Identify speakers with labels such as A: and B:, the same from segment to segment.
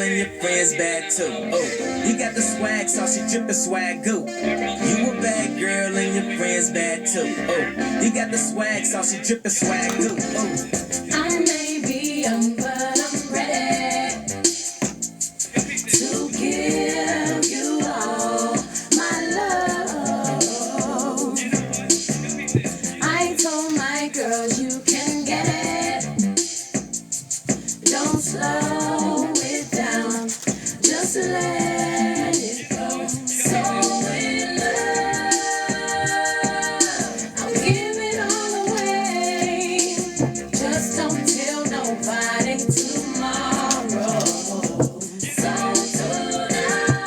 A: and your friends bad too. Oh, you got the swag, so she drippin' swag goo. You a bad girl and your friends bad too. Oh, you got the swag, so she drippin' swag goo. Oh,
B: I may be young, but I'm ready to give you all my love. I told my girls you can get it. Don't slow it down, just let it go. So in love, I'll give it all away. Just don't tell nobody tomorrow. So tonight,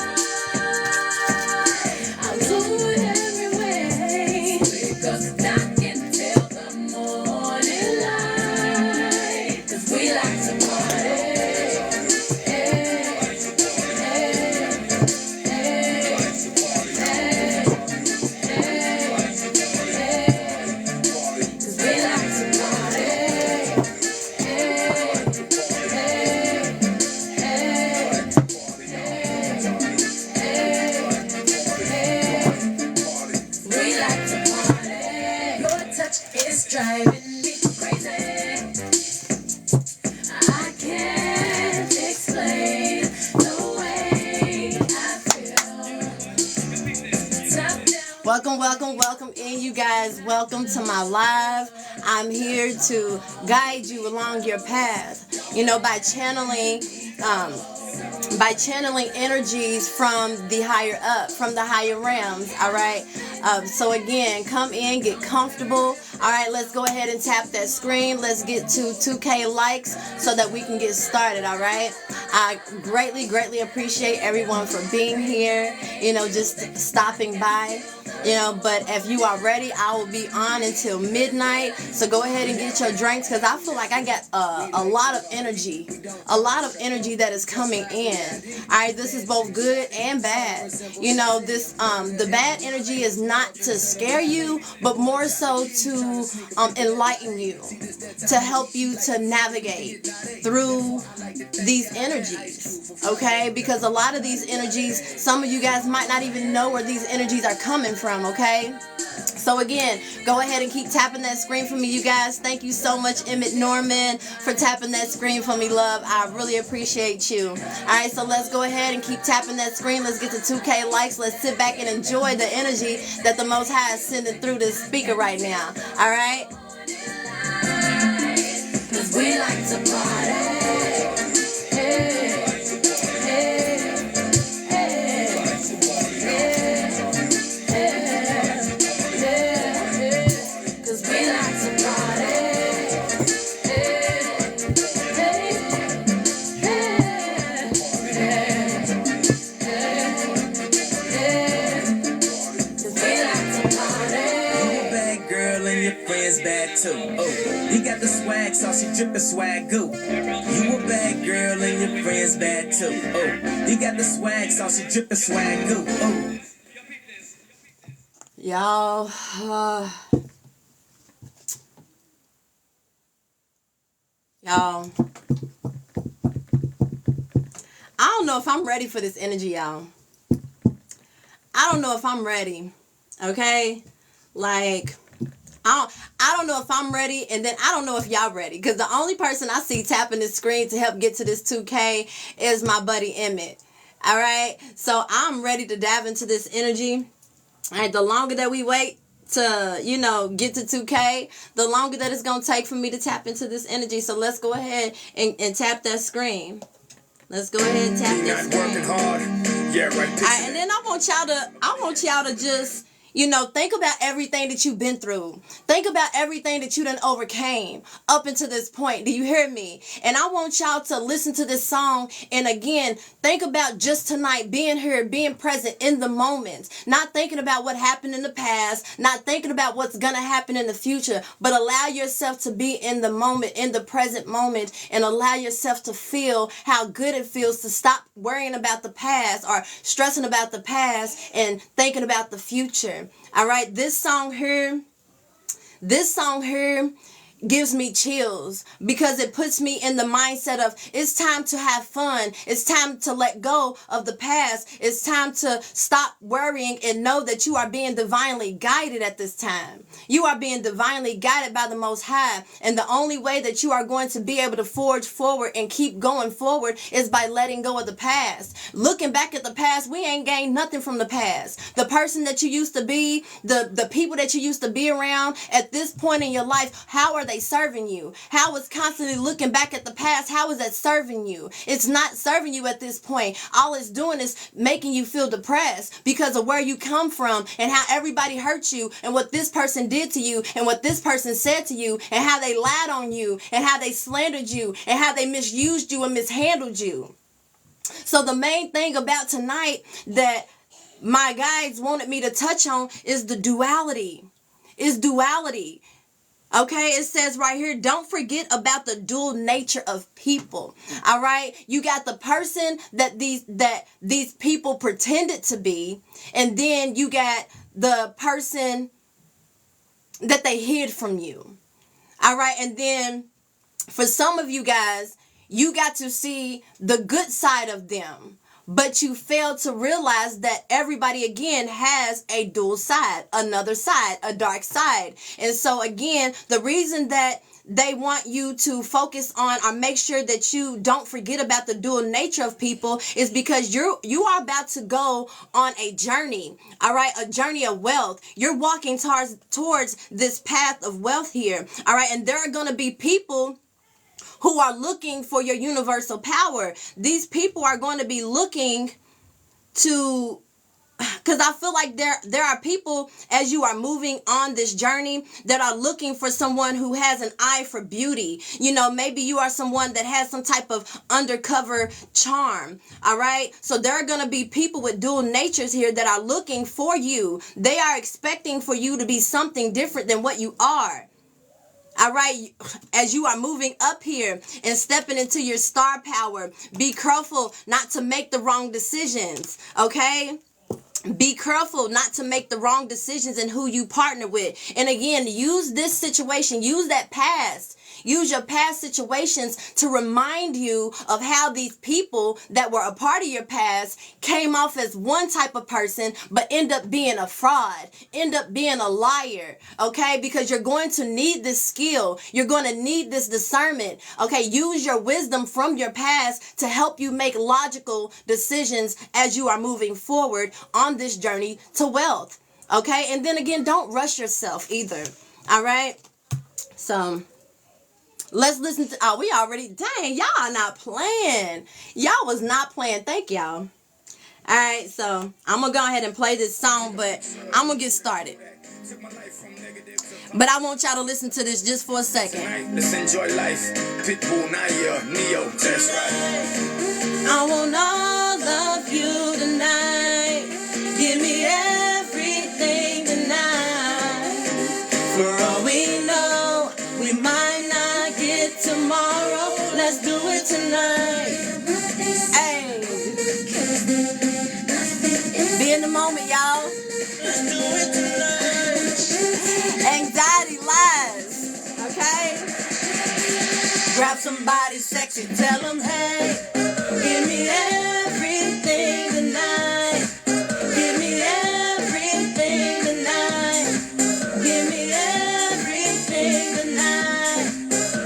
B: I'll do it every way. Because I can tell the morning light. Cause we like to party. Cause we like to party. We like to party. Your touch is driving me crazy. I can't explain the way I feel. Top down.
C: Welcome in, you guys. Welcome to my live. I'm here to guide you along your path. You know, by channeling energies from the higher up, from the higher realms. All right. So again, come in, get comfortable. All right, let's go ahead and tap that screen. Let's get to 2K likes so that we can get started. All right. I greatly appreciate everyone for being here. You know, just stopping by. You know, but if you are ready, I will be on until midnight. So go ahead and get your drinks, because I feel like I got a lot of energy that is coming in. All right, this is both good and bad. You know, this the bad energy is not to scare you, but more so to enlighten you, to help you to navigate through these energies. Okay, because a lot of these energies, some of you guys might not even know where these energies are coming from. Okay, so again, go ahead and keep tapping that screen for me, you guys. Thank you so much, Emmett Norman, for tapping that screen for me, love. I really appreciate you. All right, so let's go ahead and keep tapping that screen. Let's get to 2K likes. Let's sit back and enjoy the energy that the Most High is sending through this speaker right now. All right.
B: Cause we like to party. Cause we like to party. Cause we like to party.
A: you a bad girl and your friends bad too. Oh, you got the swag, so she drippin' swag goo. You a bad girl and your friends bad too. Oh, you got the swag, so she drippin' swag goo. Oh.
C: Y'all, y'all, I don't know if I'm ready for this energy, y'all. I don't know if I'm ready, okay? Like, I don't know if I'm ready, and then I don't know if y'all ready, because the only person I see tapping this screen to help get to this 2K is my buddy Emmett. All right? So I'm ready to dive into this energy. All right, the longer that we wait to, you know, get to 2K, the longer that it's going to take for me to tap into this energy. So let's go ahead and tap that screen. Let's go ahead and tap that screen.
D: Working hard. Yeah, right.
C: All right, and then I want y'all to just, you know, think about everything that you've been through. Think about everything that you done overcame up until this point. Do you hear me? And I want y'all to listen to this song. And again, think about just tonight, being here, being present in the moment. Not thinking about what happened in the past. Not thinking about what's going to happen in the future. But allow yourself to be in the moment, in the present moment. And allow yourself to feel how good it feels to stop worrying about the past or stressing about the past and thinking about the future. All right, this song here, gives me chills because it puts me in the mindset of it's time to have fun. It's time to let go of the past. It's time to stop worrying and know that you are being divinely guided at this time. You are being divinely guided by the Most High. And the only way that you are going to be able to forge forward and keep going forward is by letting go of the past. Looking back at the past, we ain't gained nothing from the past. The person that you used to be, the people that you used to be around at this point in your life, how are they serving you? How is constantly looking back at the past? How is that serving you? It's not serving you at this point. All it's doing is making you feel depressed because of where you come from and how everybody hurt you and what this person did to you and what this person said to you and how they lied on you and how they slandered you and how they misused you and mishandled you. So the main thing about tonight that my guides wanted me to touch on is the duality. Is duality. Okay, it says right here, don't forget about the dual nature of people. All right, you got the person that these people pretended to be, and then you got the person that they hid from you. All right, and then for some of you guys, you got to see the good side of them. But you fail to realize that everybody, again, has a dual side, another side, a dark side. And so, again, the reason that they want you to focus on or make sure that you don't forget about the dual nature of people is because you are about to go on a journey, all right, a journey of wealth. You're walking towards this path of wealth here, all right, and there are going to be people who are looking for your universal power. These people are going to be looking to, because I feel like there are people as you are moving on this journey that are looking for someone who has an eye for beauty. You know, maybe you are someone that has some type of undercover charm. All right. So there are going to be people with dual natures here that are looking for you. They are expecting for you to be something different than what you are. All right, as you are moving up here and stepping into your star power, be careful not to make the wrong decisions, okay? Be careful not to make the wrong decisions in who you partner with. And again, use this situation, use that past. Use your past situations to remind you of how these people that were a part of your past came off as one type of person, but end up being a fraud, end up being a liar, okay? Because you're going to need this skill. You're going to need this discernment, okay? Use your wisdom from your past to help you make logical decisions as you are moving forward on this journey to wealth, okay? And then again, don't rush yourself either, all right? So let's listen to, we already, dang, y'all are not playing. Y'all was not playing. Thank y'all. All right, so I'm going to go ahead and play this song, but I'm going to get started. But I want y'all to listen to this just for a second.
A: Let's enjoy life. Pitbull, Naya, Neo, that's right.
C: I want all of you tonight. Give me everything tonight. For all we know, we might not get tomorrow. Let's do it tonight. Hey. Be in the moment, y'all. Let's do it tonight. Anxiety lies, okay? Grab somebody sexy, tell them, hey, give me everything tonight. Give me everything tonight. Give me everything tonight.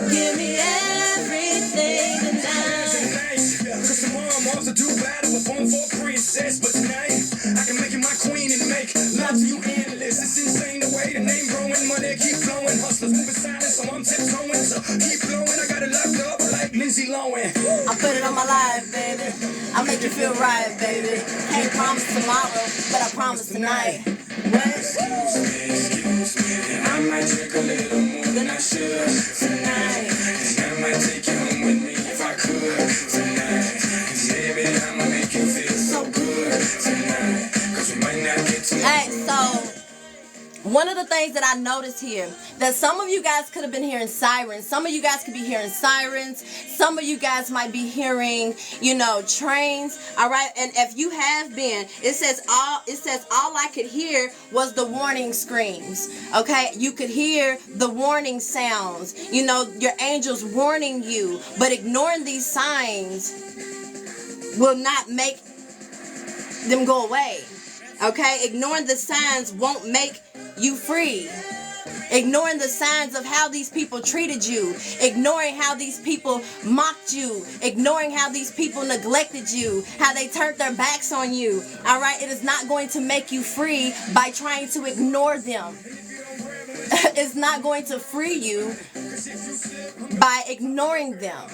C: Give me everything tonight.
A: Cause tomorrow I'm off to do battle with born for a princess. But tonight, I can make you my queen and make love to you endless. It's insane the way the name growing, money keep flowing. Hustlers moving silent, so I'm tiptoeing. So keep blowing, I got it locked up like Lindsay Lohan.
C: I put it on my life, baby. I make you feel right, baby. Can't promise tomorrow, but I promise tonight.
A: Excuse me, and I might drink a little more than I should tonight. And I might take you home with me if I could tonight. Cause baby, I'ma make you feel so good tonight. Cause we might not get to.
C: Hey, so one of the things that I noticed here, that some of you guys could have been hearing sirens. Some of you guys could be hearing sirens. Some of you guys might be hearing, trains. All right. And if you have been, it says all I could hear was the warning screams. Okay. You could hear the warning sounds, your angels warning you, but ignoring these signs will not make them go away. Okay, ignoring the signs won't make you free. Ignoring the signs of how these people treated you, ignoring how these people mocked you, ignoring how these people neglected you, how they turned their backs on you. All right, it is not going to make you free by trying to ignore them. It's not going to free you by ignoring them.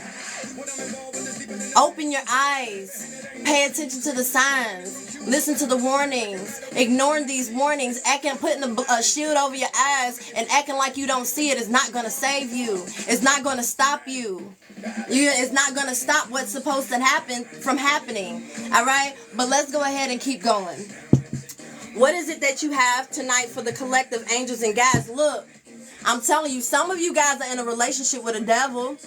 C: Open your eyes. Pay attention to the signs. Listen to the warnings. Ignoring these warnings, putting a shield over your eyes and acting like you don't see it is not going to save you. It's not going to stop you. It's not going to stop what's supposed to happen from happening. All right? But let's go ahead and keep going. What is it that you have tonight for the collective angels and guides? Look, I'm telling you, some of you guys are in a relationship with a devil.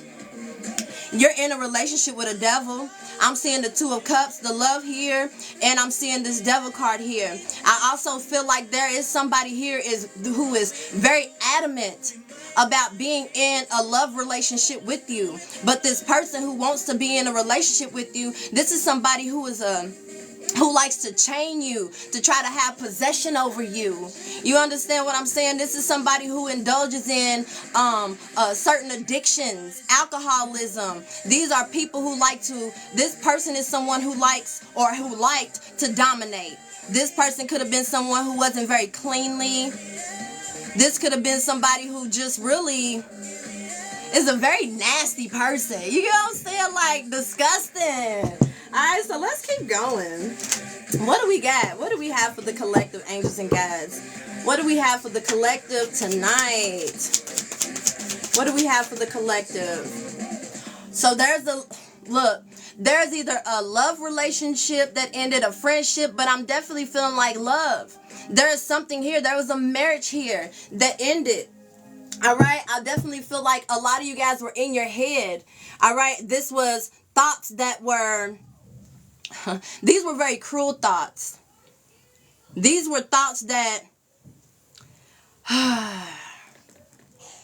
C: You're in a relationship with a devil. I'm seeing the Two of Cups, the love here, and I'm seeing this devil card here. I also feel like there is somebody here who is very adamant about being in a love relationship with you. But this person who wants to be in a relationship with you, this is somebody who likes to chain you, to try to have possession over you. You understand what I'm saying? This is somebody who indulges in certain addictions, alcoholism. These are people who this person is someone who likes or who liked to dominate. This person could have been someone who wasn't very cleanly. This could have been somebody who just really is a very nasty person. You get what I'm saying? Like, disgusting. Alright, so let's keep going. What do we got? What do we have for the collective angels and guides? What do we have for the collective tonight? What do we have for the collective? So there's either a love relationship that ended, a friendship, but I'm definitely feeling like love. There is something here. There was a marriage here that ended. All right, I definitely feel like a lot of you guys were in your head. All right, this was thoughts that were... These were very cruel thoughts. These were thoughts that...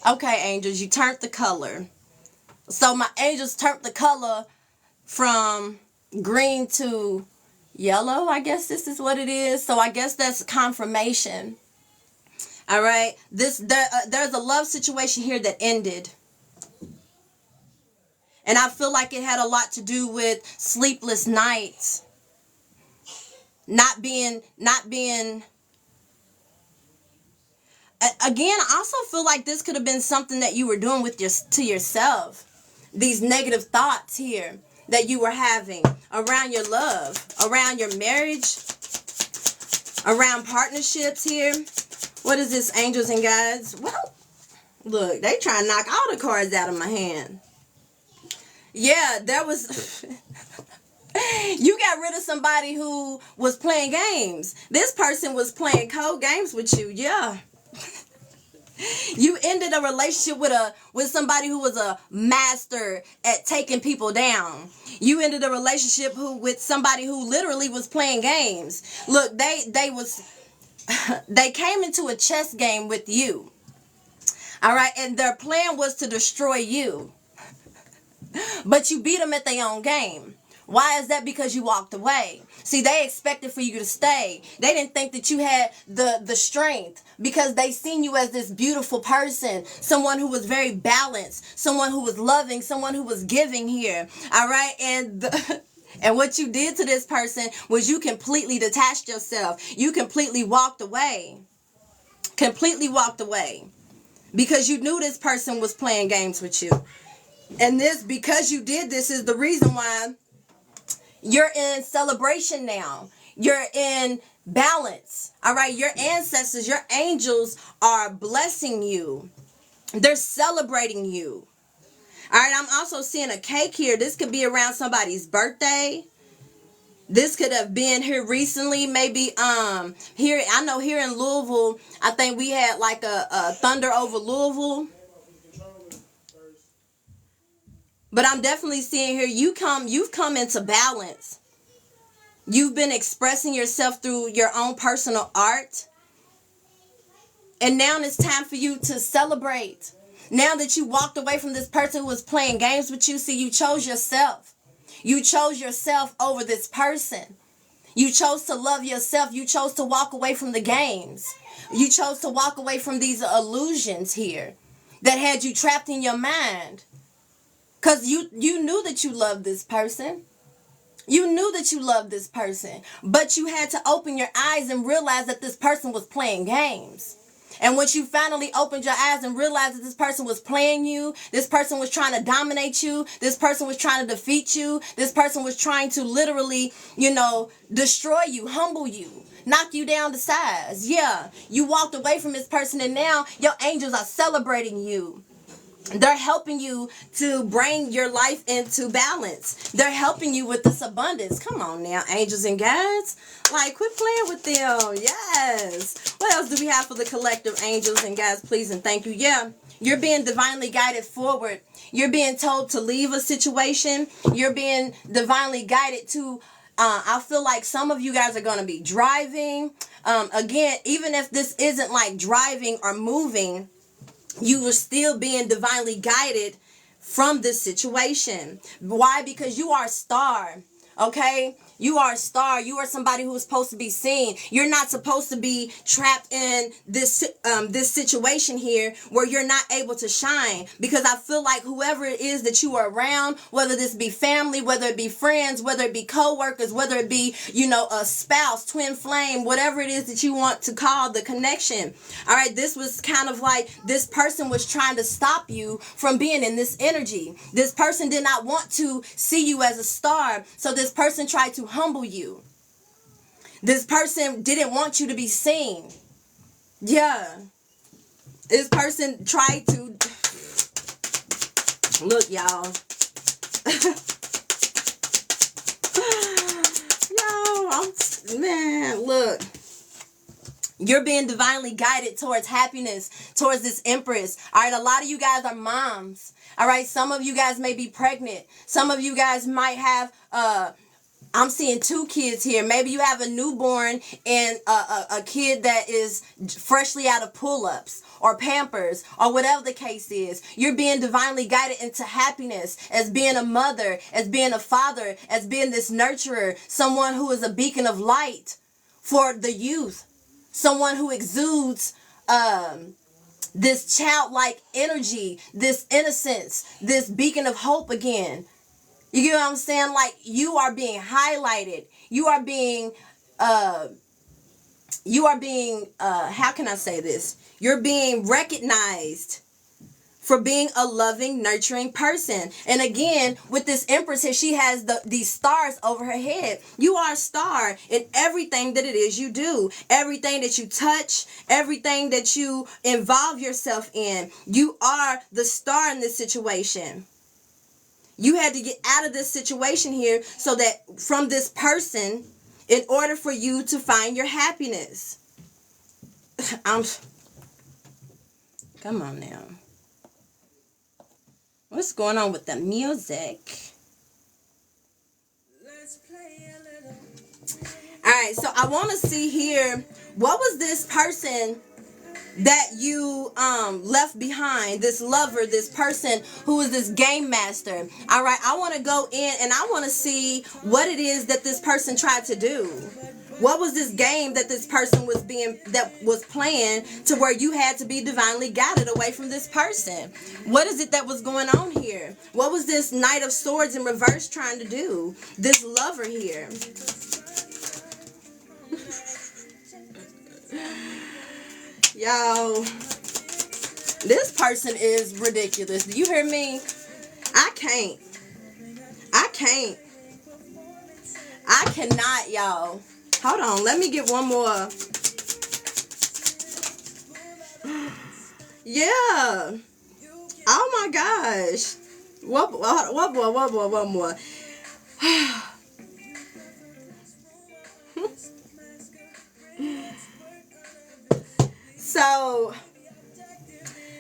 C: Okay, angels, you turned the color. So my angels turned the color from green to yellow. I guess this is what it is. So I guess that's confirmation. All right. There's a love situation here that ended. And I feel like it had a lot to do with sleepless nights. Not being. Again, I also feel like this could have been something that you were doing to yourself. These negative thoughts here that you were having around your love, around your marriage, around partnerships here. What is this, angels and guides? Well, look, they try to knock all the cards out of my hand. Yeah, there was... You got rid of somebody who was playing games. This person was playing cold games with you. Yeah. You ended a relationship with somebody who was a master at taking people down. You ended a relationship with somebody who literally was playing games. Look, they came into a chess game with you. All right, and their plan was to destroy you. But you beat them at their own game. Why is that? Because you walked away. See, they expected for you to stay. They didn't think that you had the strength because they seen you as this beautiful person, someone who was very balanced, someone who was loving, someone who was giving here. All right, and what you did to this person was you completely detached yourself. You completely walked away. Completely walked away because you knew this person was playing games with you. And because you did this is the reason why you're in celebration now. You're in balance. All right. Your ancestors, your angels are blessing you. They're celebrating you. All right. I'm also seeing a cake here. This could be around somebody's birthday. This could have been here recently, maybe here, I know here in Louisville, I think we had like a thunder over Louisville. But I'm definitely seeing here you've come into balance. You've been expressing yourself through your own personal art. And now it's time for you to celebrate. Now that you walked away from this person who was playing games with you, see, you chose yourself. You chose yourself over this person. You chose to love yourself. You chose to walk away from the games. You chose to walk away from these illusions here that had you trapped in your mind. Because you knew that you loved this person. You knew that you loved this person. But you had to open your eyes and realize that this person was playing games. And once you finally opened your eyes and realized that this person was playing you, this person was trying to dominate you, this person was trying to defeat you, this person was trying to literally, destroy you, humble you, knock you down to size. Yeah, you walked away from this person and now your angels are celebrating you. They're helping you to bring your life into balance. They're helping you with this abundance. Come on now, angels and guides. Like, quit playing with them. Yes. What else do we have for the collective angels and guides? Please and thank you. Yeah. You're being divinely guided forward. You're being told to leave a situation. You're being divinely guided to I feel like some of you guys are going to be driving. Again, even if this isn't like driving or moving, you are still being divinely guided from this situation. Why? Because you are a star. Okay? You are a star. You are somebody who is supposed to be seen. You're not supposed to be trapped in this situation here where you're not able to shine. Because I feel like whoever it is that you are around, whether this be family, whether it be friends, whether it be co-workers, whether it be, a spouse, twin flame, whatever it is that you want to call the connection. All right, this was kind of like this person was trying to stop you from being in this energy. This person did not want to see you as a star. So this person tried to humble you. This person didn't want you to be seen. Yeah. This person tried to... Look, y'all. Look. You're being divinely guided towards happiness, towards this empress. All right, a lot of you guys are moms. All right, some of you guys may be pregnant. Some of you guys might have... I'm seeing 2 kids here. Maybe you have a newborn and a kid that is freshly out of pull-ups or Pampers or whatever the case is. You're being divinely guided into happiness as being a mother, as being a father, as being this nurturer, someone who is a beacon of light for the youth, someone who exudes this childlike energy, this innocence, this beacon of hope again. You get what I'm saying? Like, you are being highlighted. You are being, how can I say this? You're being recognized for being a loving, nurturing person. And again, with this empress here, she has these stars over her head. You are a star in everything that it is you do. Everything that you touch, everything that you involve yourself in. You are the star in this situation. You had to get out of this situation here so that from this person, in order for you to find your happiness. Come on now. What's going on with the music?
A: Let's play a little.
C: All right, so I want to see here, what was this person that you left behind, this lover, this person who is this game master? All right, I want to go in and I want to see what it is that this person tried to do. What was this game that this person was playing to where you had to be divinely guided away from this person? What is it that was going on here? What was this Knight of Swords in reverse trying to do? This lover here. Yo, this person is ridiculous. Do you hear me? I cannot, y'all. Hold on, let me get one more. Yeah. Oh my gosh. One more. So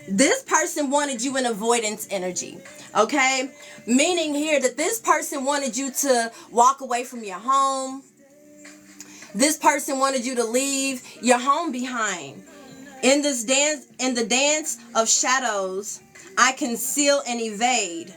C: this person wanted you in avoidance energy, okay? Meaning here that this person wanted you to walk away from your home. This person wanted you to leave your home behind. In the dance of shadows, I conceal and evade.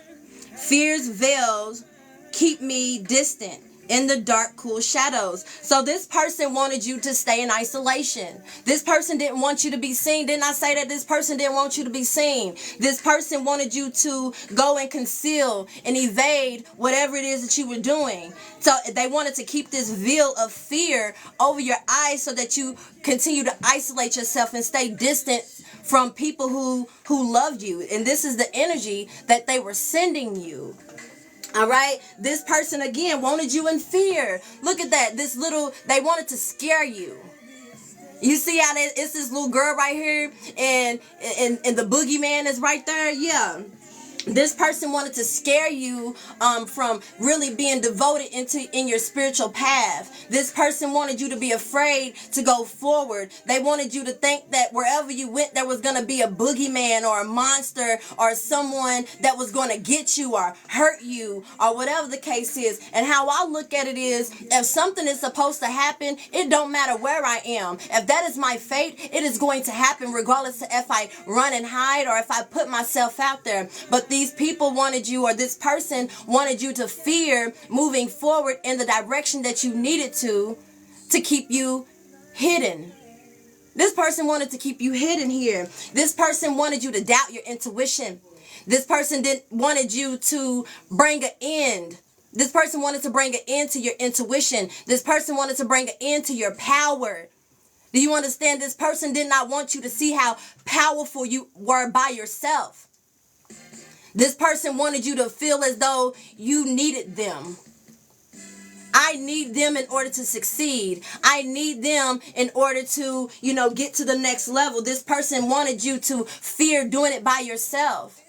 C: Fear's veils keep me distant in the dark, cool shadows. So this person wanted you to stay in isolation. This person didn't want you to be seen. Didn't I say that this person didn't want you to be seen? This person wanted you to go and conceal and evade whatever it is that you were doing. So they wanted to keep this veil of fear over your eyes so that you continue to isolate yourself and stay distant from people who loved you. And this is the energy that they were sending you. All right, this person again wanted you in fear. Look at that. They wanted to scare you. You see how it's this little girl right here, and the boogeyman is right there. Yeah. This person wanted to scare you from really being devoted in your spiritual path. This person wanted you to be afraid to go forward. They wanted you to think that wherever you went, there was going to be a boogeyman or a monster or someone that was going to get you or hurt you or whatever the case is. And how I look at it is, if something is supposed to happen, it don't matter where I am. If that is my fate, it is going to happen regardless of if I run and hide or if I put myself out there. But these people wanted you, or this person wanted you to fear moving forward in the direction that you needed to keep you hidden. This person wanted to keep you hidden here. This person wanted you to doubt your intuition. This person wanted you to bring an end. This person wanted to bring an end to your intuition. This person wanted to bring an end to your power. Do you understand? This person did not want you to see how powerful you were by yourself. This person wanted you to feel as though you needed them. I need them in order to succeed. I need them in order to, get to the next level. This person wanted you to fear doing it by yourself.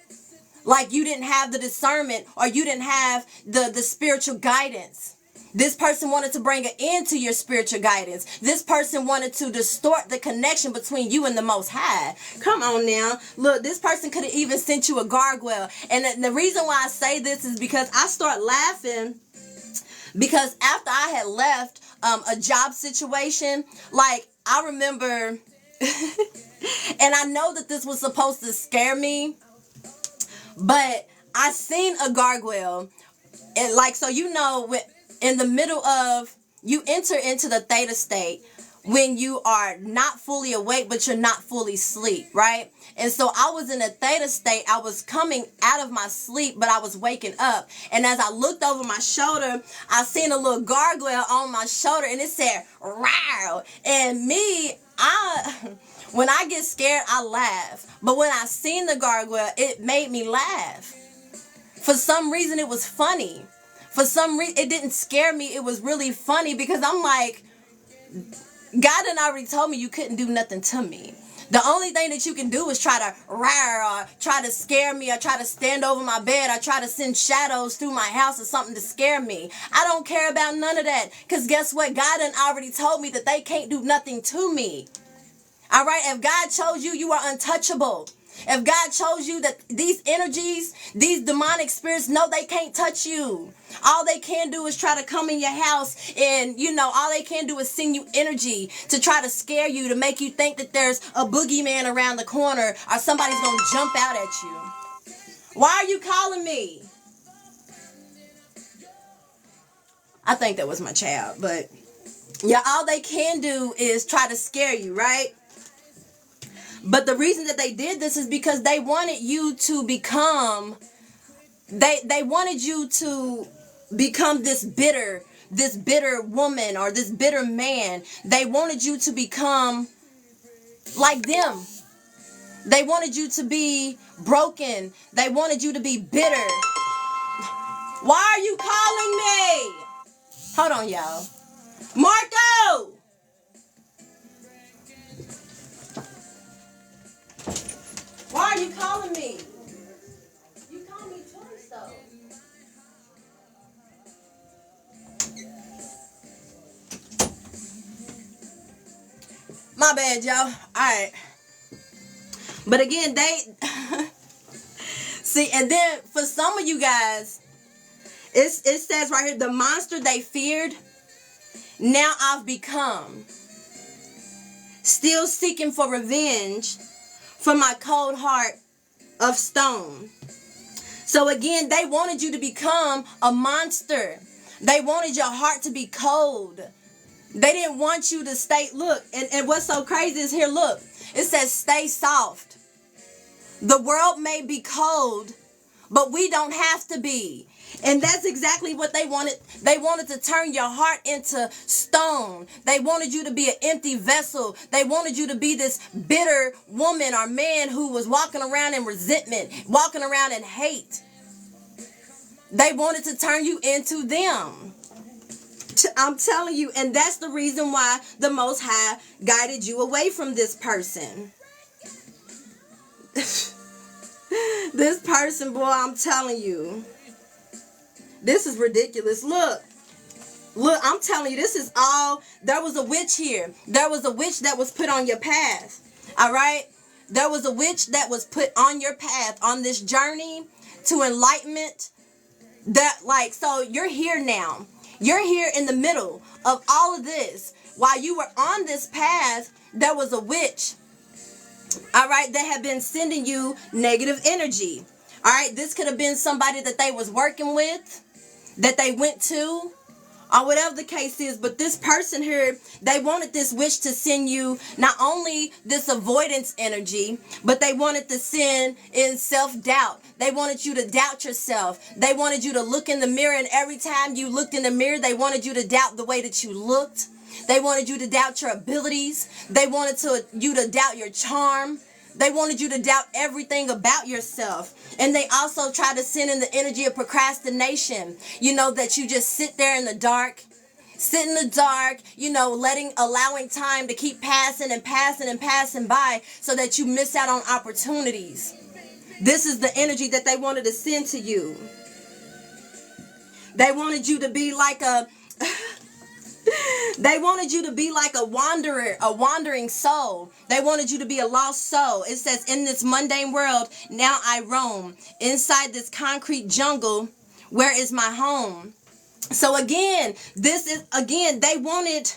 C: Like you didn't have the discernment or you didn't have the spiritual guidance. This person wanted to bring an end to your spiritual guidance. This person wanted to distort the connection between you and the Most High. Come on now. Look, this person could have even sent you a gargoyle. And the reason why I say this is because I start laughing because after I had left a job situation, like I remember, and I know that this was supposed to scare me, but I seen a gargoyle. And in the middle of, you enter into the theta state when you are not fully awake, but you're not fully asleep, right? And so I was in a theta state. I was coming out of my sleep, but I was waking up. And as I looked over my shoulder, I seen a little gargoyle on my shoulder, and it said, "Rawr." And when I get scared, I laugh. But when I seen the gargoyle, it made me laugh. For some reason, it was funny. For some reason, it didn't scare me. It was really funny because I'm like, God had already told me you couldn't do nothing to me. The only thing that you can do is try to rar or try to scare me or try to stand over my bed or try to send shadows through my house or something to scare me. I don't care about none of that because guess what? God had already told me that they can't do nothing to me. All right? If God chose you, you are untouchable. If God chose you, that these energies, these demonic spirits, no, they can't touch you. All they can do is try to come in your house and, all they can do is send you energy to try to scare you, to make you think that there's a boogeyman around the corner or somebody's going to jump out at you. Why are you calling me? I think that was my child, but yeah, all they can do is try to scare you, right? But the reason that they did this is because they wanted you to become, they wanted you to become this bitter woman or this bitter man. They wanted you to become like them. They wanted you to be broken. They wanted you to be bitter. Why are you calling me? Hold on, y'all. Marco! Why are you calling me? You called me twice, though. My bad, y'all. All right. But again, they see, and then for some of you guys, it says right here, the monster they feared, now I've become. Still seeking for revenge for my cold heart of stone. So again, they wanted you to become a monster. They wanted your heart to be cold. They didn't want you to stay, look, and what's so crazy is here, look, it says stay soft. The world may be cold, but we don't have to be. And that's exactly what they wanted. They wanted to turn your heart into stone. They wanted you to be an empty vessel. They wanted you to be this bitter woman or man who was walking around in resentment, walking around in hate. They wanted to turn you into them. I'm telling you, and that's the reason why the Most High guided you away from this person. This person, boy, I'm telling you. This is ridiculous. Look, I'm telling you, this is all, there was a witch here. There was a witch that was put on your path. All right? There was a witch that was put on your path on this journey to enlightenment. So you're here now. You're here in the middle of all of this. While you were on this path, there was a witch. All right? That had been sending you negative energy. All right? This could have been somebody that they was working with, that they went to, or whatever the case is. But this person here, they wanted this witch to send you not only this avoidance energy, but they wanted to send in self-doubt. They wanted you to doubt yourself. They wanted you to look in the mirror, and every time you looked in the mirror, they wanted you to doubt the way that you looked. They wanted you to doubt your abilities. They wanted you to doubt your charm. They wanted you to doubt everything about yourself. And they also tried to send in the energy of procrastination. You know, that you just sit there in the dark. Sit in the dark, you know, allowing time to keep passing and passing and passing by so that you miss out on opportunities. This is the energy that they wanted to send to you. They wanted you to be like a... They wanted you to be like a wanderer, a wandering soul. They wanted you to be a lost soul. It says, in this mundane world, now I roam. Inside this concrete jungle, where is my home? So again, they wanted,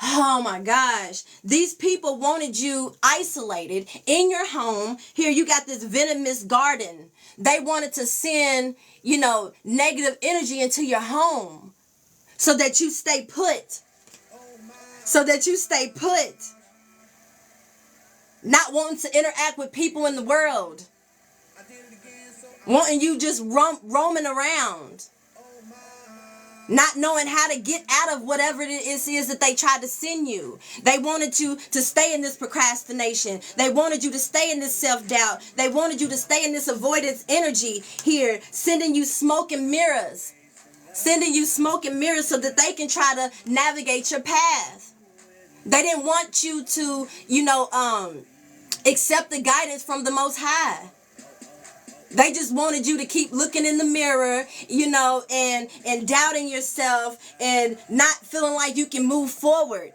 C: oh my gosh, these people wanted you isolated in your home. Here you got this venomous garden. They wanted to send, negative energy into your home. So that you stay put. So that you stay put. Not wanting to interact with people in the world. Wanting you just roaming around. Not knowing how to get out of whatever it is that they tried to send you. They wanted you to stay in this procrastination. They wanted you to stay in this self-doubt. They wanted you to stay in this avoidance energy here. Sending you smoke and mirrors. Sending you smoke and mirrors so that they can try to navigate your path. They didn't want you to, accept the guidance from the Most High. They just wanted you to keep looking in the mirror, and doubting yourself and not feeling like you can move forward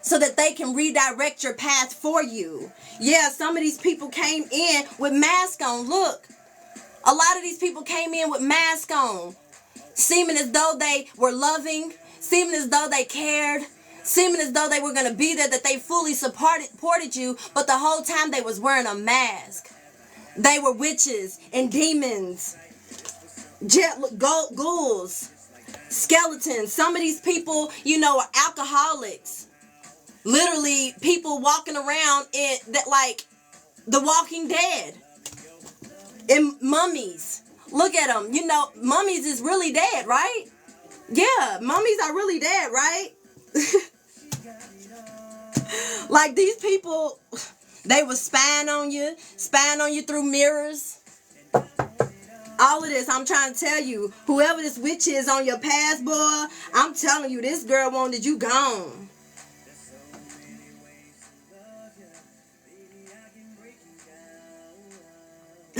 C: so that they can redirect your path for you. Yeah, some of these people came in with masks on. Look, a lot of these people came in with masks on. Seeming as though they were loving, seeming as though they cared, seeming as though they were going to be there, that they fully supported you, but the whole time they was wearing a mask. They were witches and demons, ghouls, skeletons. Some of these people, are alcoholics. Literally, people walking around like the Walking Dead. And mummies. Look at them. Mummies is really dead, right? Yeah, mummies are really dead, right? Like these people, they were spying on you through mirrors. All of this, I'm trying to tell you, whoever this witch is on your path, boy, I'm telling you, this girl wanted you gone.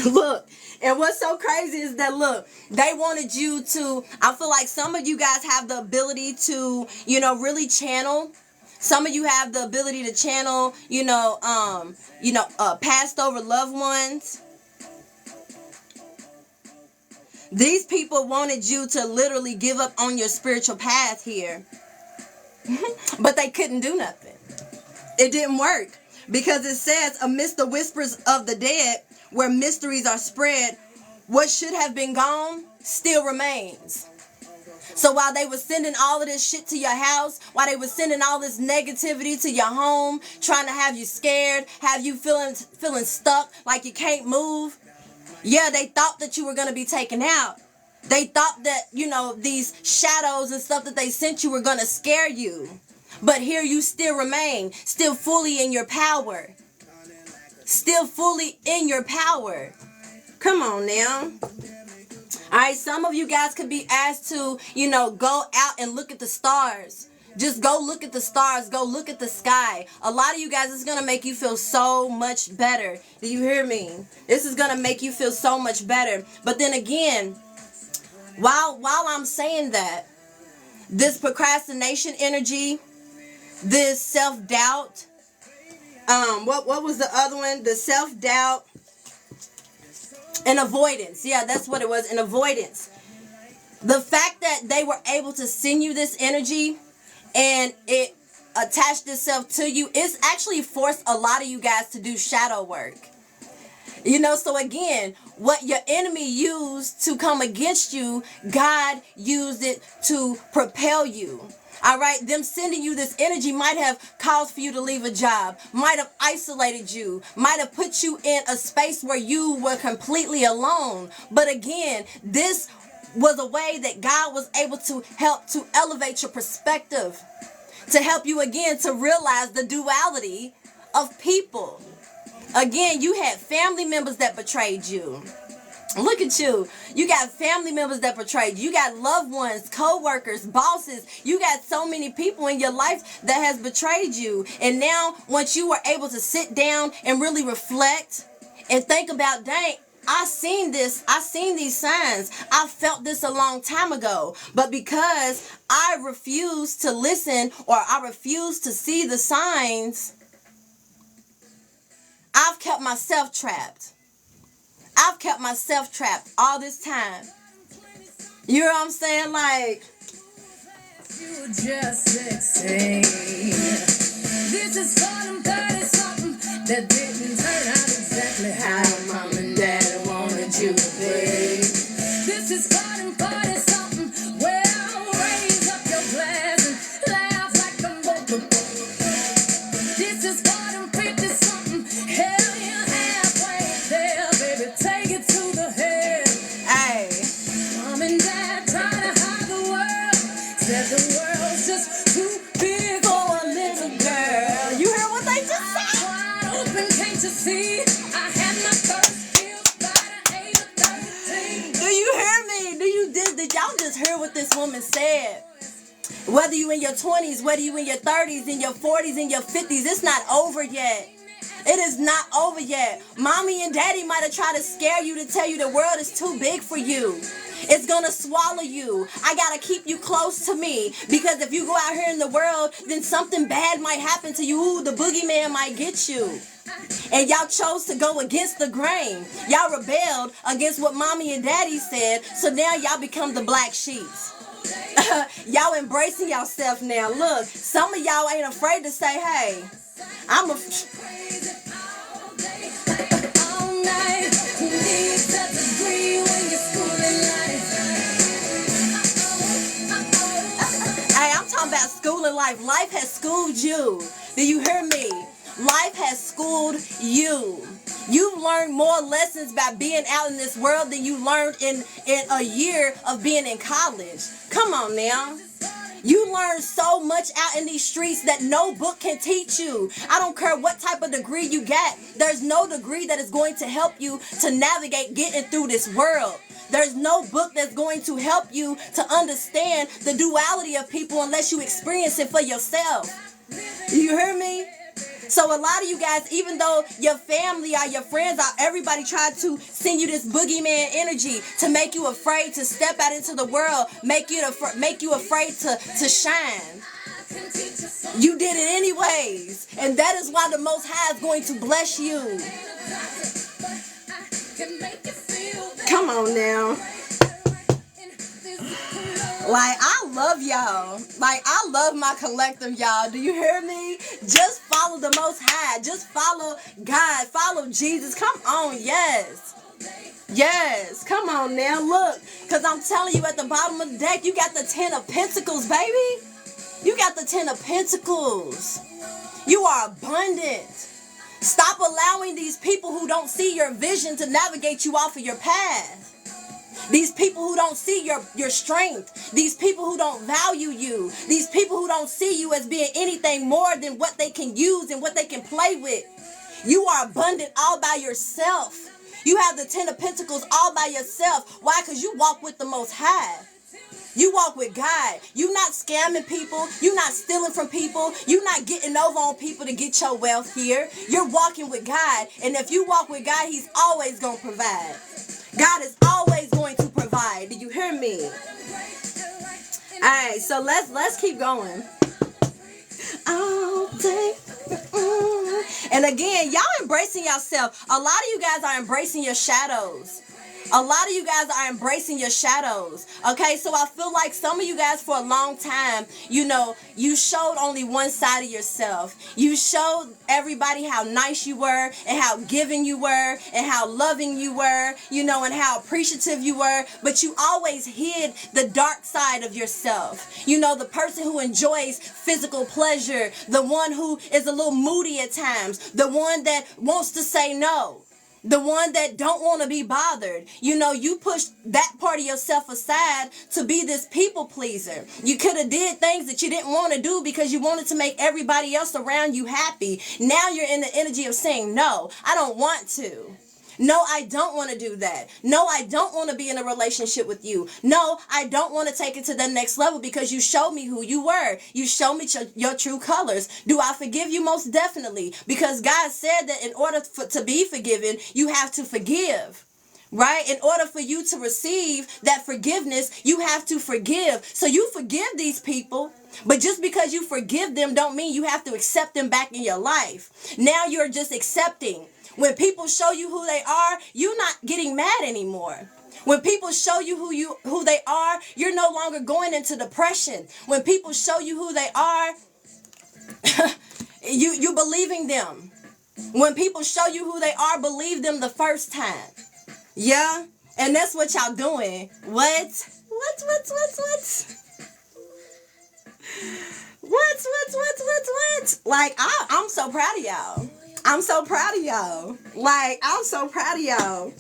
C: Look, and what's so crazy is that, look, they wanted you to, I feel like some of you guys have the ability to, really channel. Some of you have the ability to channel, passed over loved ones. These people wanted you to literally give up on your spiritual path here. But they couldn't do nothing. It didn't work. Because it says, amidst the whispers of the dead, where mysteries are spread, what should have been gone still remains. So while they were sending all of this shit to your house, while they were sending all this negativity to your home, trying to have you scared, have you feeling stuck, like you can't move, yeah, they thought that you were going to be taken out. They thought that, these shadows and stuff that they sent you were going to scare you. But here you still remain, still fully in your power. Still fully in your power. Come on now. All right, some of you guys could be asked to, go out and look at the stars. Just go look at the stars. Go look at the sky. A lot of you guys, it's going to make you feel so much better. Do you hear me? This is going to make you feel so much better. But then again, while I'm saying that, this procrastination energy, this self-doubt, what was the other one? The self-doubt and avoidance. Yeah, that's what it was, an avoidance. The fact that they were able to send you this energy and it attached itself to you, it's actually forced a lot of you guys to do shadow work. So again, what your enemy used to come against you, God used it to propel you. All right, them sending you this energy might have caused for you to leave a job, might have isolated you, might have put you in a space where you were completely alone. But again, this was a way that God was able to help to elevate your perspective, to help you again to realize the duality of people. Again, you had family members that betrayed you. Look at you. You got family members that betrayed you. You got loved ones, co-workers, bosses. You got so many people in your life that has betrayed you. And now, once you were able to sit down and really reflect and think about, dang, I seen this. I seen these signs. I felt this a long time ago. But because I refused to listen or I refused to see the signs, I've kept myself trapped. I've kept myself trapped all this time. You know what I'm saying? Like,
B: You just 16. This is for them 30-something that didn't turn out exactly how mom and dad wanted you to be. This is for them 40-something. Well, raise up your glass and laugh like them both. This is for them 50-something. Hell, you're halfway there, baby. Take it to the head.
C: hey,
B: Mom and dad try to hide the world. Said the world's just too big for a little girl.
C: you heard what they just said?
B: Wide open, can't you see? I had my first kill by the age of 13.
C: Do you hear me? Did y'all just hear what this woman said? Whether you in your 20s, whether you in your 30s, in your 40s, in your 50s, it's not over yet. It is not over yet. Mommy and daddy might have tried to scare you to tell you the world is too big for you. It's going to swallow you. I got to keep you close to me because if you go out here in the world, then something bad might happen to you. Ooh, the boogeyman might get you. And y'all chose to go against the grain. Y'all rebelled against what mommy and daddy said. So now y'all become the black sheeps. Y'all embracing yourself now. Look, some of y'all ain't afraid to say, hey, I'm a...
B: All night, who needs that degree when you're schooling life?
C: Hey, I'm talking about school and life. Life has schooled you. Do you hear me? Life has schooled you. You've learned more lessons by being out in this world than you learned in a year of being in college. Come on now. You learn so much out in these streets that no book can teach you. I don't care what type of degree you got. There's no degree that is going to help you to navigate getting through this world. There's no book that's going to help you to understand the duality of people unless you experience it for yourself. You hear me? So a lot of you guys, even though your family or your friends or everybody tried to send you this boogeyman energy to make you afraid to step out into the world, make you afraid to shine. You did it anyways. And that is why the Most High is going to bless you. Come on now. Like, I love y'all. Like, I love my collective, y'all. Do you hear me? Just follow the Most High. Just follow God. Follow Jesus. Come on, yes. Yes, come on now. Look, because I'm telling you, at the bottom of the deck, you got the 10 of Pentacles, baby. You got the 10 of Pentacles. You are abundant. Stop allowing these people who don't see your vision to navigate you off of your path. These people who don't see your strength. These people who don't value you. These people who don't see you as being anything more than what they can use and what they can play with. You are abundant all by yourself. You have the 10 of Pentacles all by yourself. Why? Because you walk with the Most High. You walk with God. You're not scamming people. You're not stealing from people. You're not getting over on people to get your wealth here. You're walking with God. And if you walk with God, He's always going to provide. God is always going to provide. Do you hear me? All right, so let's keep going. All day. And again, y'all embracing yourself. A lot of you guys are embracing your shadows. A lot of you guys are embracing your shadows. Okay, so I feel like some of you guys for a long time, you know, you showed only one side of yourself. You showed everybody how nice you were and how giving you were and how loving you were, you know, and how appreciative you were. But you always hid the dark side of yourself. You know, the person who enjoys physical pleasure, the one who is a little moody at times, the one that wants to say no. The one that don't want to be bothered. You know, you push that part of yourself aside to be this people pleaser. You could have did things that you didn't want to do because you wanted to make everybody else around you happy. Now you're in the energy of saying, no, I don't want to. No, I don't want to do that. No, I don't want to be in a relationship with you. No, I don't want to take it to the next level because you showed me who you were. You showed me your true colors. Do I forgive you? Most definitely. Because God said that in order to be forgiven, you have to forgive. Right? In order for you to receive that forgiveness, you have to forgive. So you forgive these people. But just because you forgive them don't mean you have to accept them back in your life. Now you're just accepting. When people show you who they are, you're not getting mad anymore. When people show you who they are, you're no longer going into depression. When people show you who they are, you believing them. When people show you who they are, believe them the first time. Yeah? And that's what y'all doing. What? Like, I'm so proud of y'all. I'm so proud of y'all. Like, I'm so proud of y'all.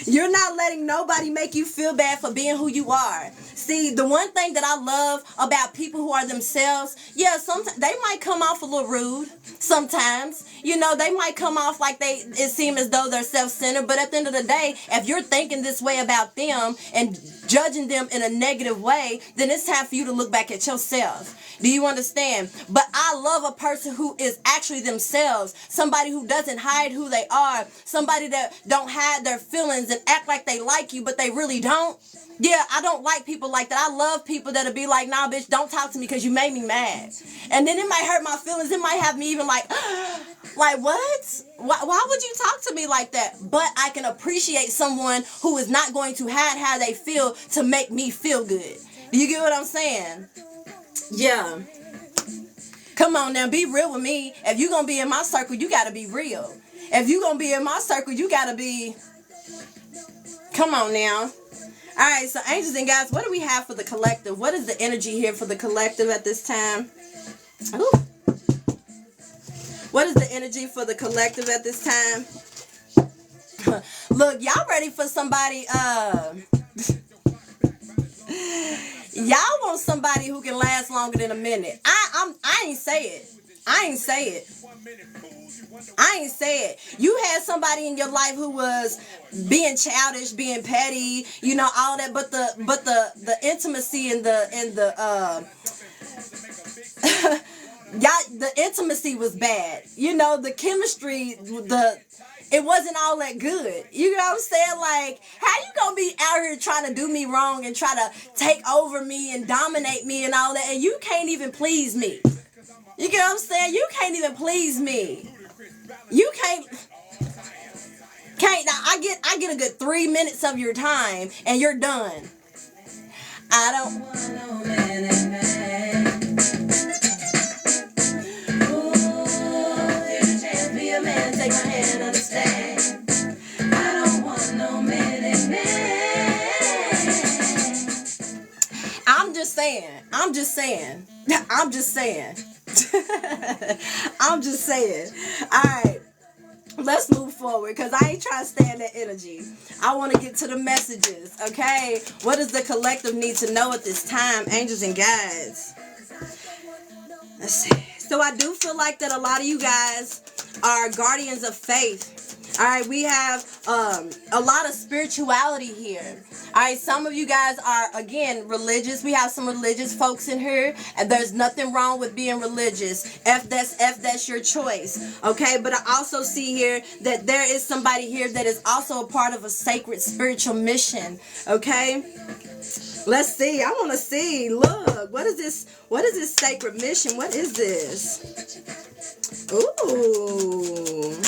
C: You're not letting nobody make you feel bad for being who you are. See, the one thing that I love about people who are themselves, yeah, sometimes they might come off a little rude. Sometimes, you know, they might come off like it seems as though they're self-centered. But at the end of the day, if you're thinking this way about them and judging them in a negative way, then it's time for you to look back at yourself. Do you understand? But I love a person who is actually themselves. Somebody who doesn't hide who they are. Somebody that don't hide their feelings and act like they like you, but they really don't. Yeah, I don't like people like that. I love people that'll be like, nah, bitch, don't talk to me because you made me mad. And then it might hurt my feelings. It might have me even like what? Why would you talk to me like that? But I can appreciate someone who is not going to hide how they feel to make me feel good. Do you get what I'm saying? Yeah. Come on now, be real with me. If you're going to be in my circle, you got to be real. If you're going to be in my circle, you got to be... Come on now. All right, so angels and guys, what do we have for the collective? What is the energy here for the collective at this time? Ooh. What is the energy for the collective at this time? Look, y'all ready for somebody, y'all want somebody who can last longer than a minute. I ain't say it. I ain't say it. You had somebody in your life who was being childish, being petty, you know, all that, but the intimacy and the the intimacy was bad. You know, the chemistry, it wasn't all that good. You know what I'm saying? Like, how you gonna be out here trying to do me wrong and try to take over me and dominate me and all that, and you can't even please me? You get what I'm saying? You can't even please me. You can't. Now I get a good 3 minutes of your time and you're done. I don't want no man and man. Ooh, here's a chance, be a man, take my hand, understand. I don't want no man and man. I'm just saying. I'm just saying. I'm just saying. I'm just saying. All right. Let's move forward because I ain't trying to stay in that energy. I want to get to the messages, okay? What does the collective need to know at this time, angels and guides? Let's see. So I do feel like that a lot of you guys are guardians of faith. All right, we have a lot of spirituality here. All right, some of you guys are, again, religious. We have some religious folks in here, and there's nothing wrong with being religious. If that's your choice, okay? But I also see here that there is somebody here that is also a part of a sacred spiritual mission, okay? Let's see. I want to see. Look, what is this? What is this sacred mission? What is this? Ooh.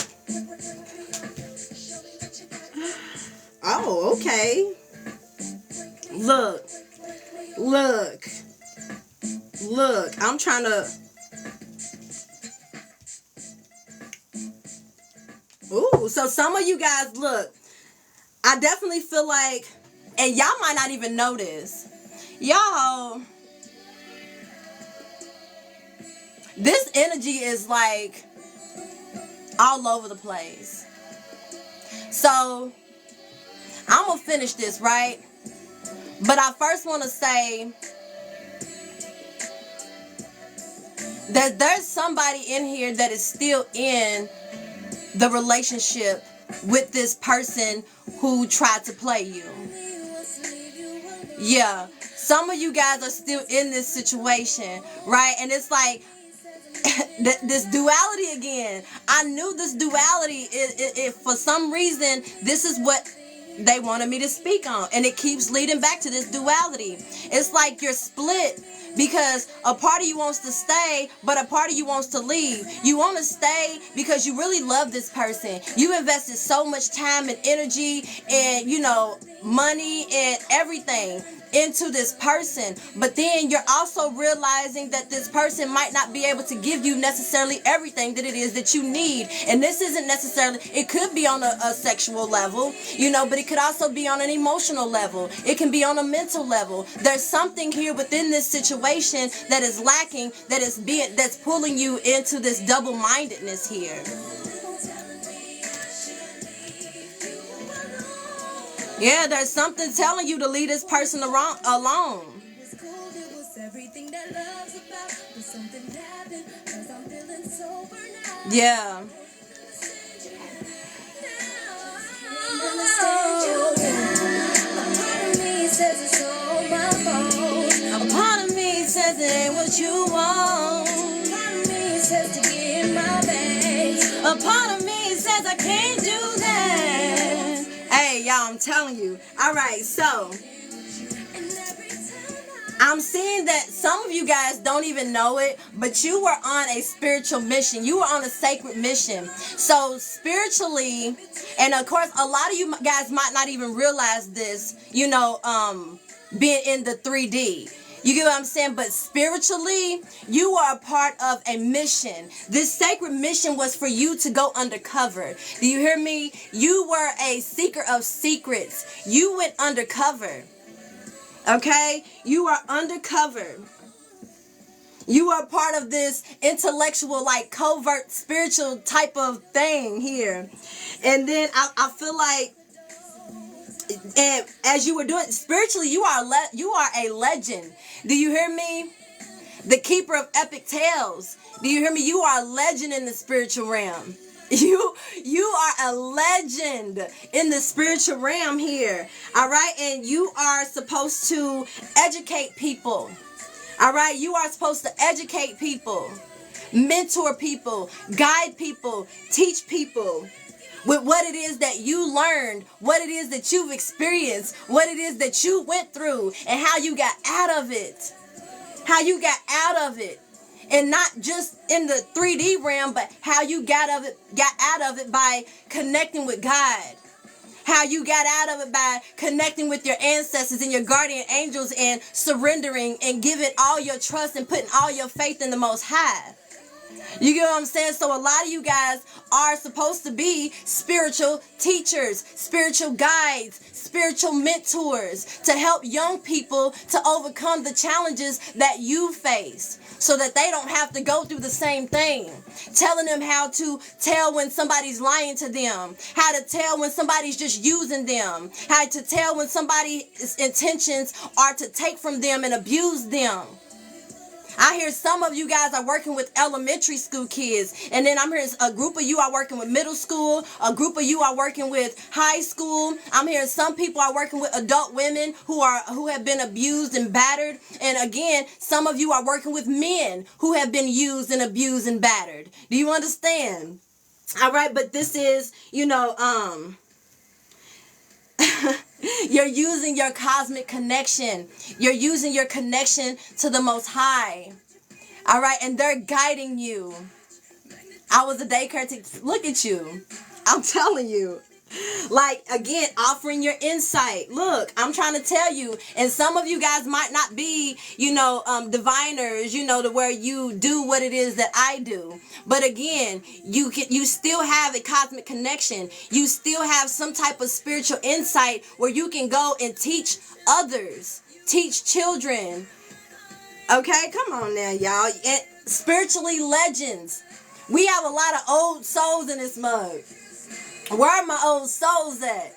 C: Oh, okay. Look. I'm trying to. Ooh, so some of you guys, look. I definitely feel like, and y'all might not even know this. Y'all, this energy is like all over the place. So, I'm going to finish this, right? But I first want to say that there's somebody in here that is still in the relationship with this person who tried to play you. Yeah, some of you guys are still in this situation, right? And it's like this duality again. I knew this duality. It for some reason, this is what they wanted me to speak on, and it keeps leading back to this duality. It's like you're split because a part of you wants to stay, but a part of you wants to leave. You want to stay because you really love this person. You invested so much time and energy and, money and everything into this person, but then you're also realizing that this person might not be able to give you necessarily everything that it is that you need. And this isn't necessarily, it could be on a sexual level, but it could also be on an emotional level. It can be on a mental level. There's something here within this situation that is lacking, that's pulling you into this double-mindedness here. Yeah, there's something telling you to leave this person alone. Yeah. A part of me says it ain't what you want. A part of me says to get in my bag. A part of me says I can't do that. Hey, y'all, I'm telling you. All right, so I'm seeing that some of you guys don't even know it, but you were on a spiritual mission. You were on a sacred mission. So spiritually, and of course, a lot of you guys might not even realize this, being in the 3D. You get what I'm saying? But spiritually, you are a part of a mission. This sacred mission was for you to go undercover. Do you hear me? You were a seeker of secrets. You went undercover. Okay? You are undercover. You are part of this intellectual, covert, spiritual type of thing here. And then I feel like, and as you were doing spiritually, you are a legend. Do you hear me? The keeper of epic tales. Do you hear me? You are a legend in the spiritual realm. You are a legend in the spiritual realm here. All right, and you are supposed to educate people. All right, you are supposed to educate people, mentor people, guide people, teach people. with what it is that you learned, what it is that you've experienced, what it is that you went through, and how you got out of it. How you got out of it. And not just in the 3D realm, but how you got out of it by connecting with God. How you got out of it by connecting with your ancestors and your guardian angels and surrendering and giving all your trust and putting all your faith in the Most High. You get what I'm saying? So a lot of you guys are supposed to be spiritual teachers, spiritual guides, spiritual mentors to help young people to overcome the challenges that you face so that they don't have to go through the same thing. Telling them how to tell when somebody's lying to them, how to tell when somebody's just using them, how to tell when somebody's intentions are to take from them and abuse them. I hear some of you guys are working with elementary school kids, and then I'm hearing a group of you are working with middle school, a group of you are working with high school. I'm hearing some people are working with adult women who have been abused and battered, and again, some of you are working with men who have been used and abused and battered. Do you understand? All right, but this is, you're using your cosmic connection. You're using your connection to the Most High. All right, and they're guiding you. I was a daycare teacher. Look at you. I'm telling you. Like, again, offering your insight. Look, I'm trying to tell you. And some of you guys might not be, diviners, to where you do what it is that I do. But again, you still have a cosmic connection. You still have some type of spiritual insight where you can go and teach others, teach children. Okay, come on now, y'all. And spiritually legends. We have a lot of old souls in this mug. Where are my old souls at?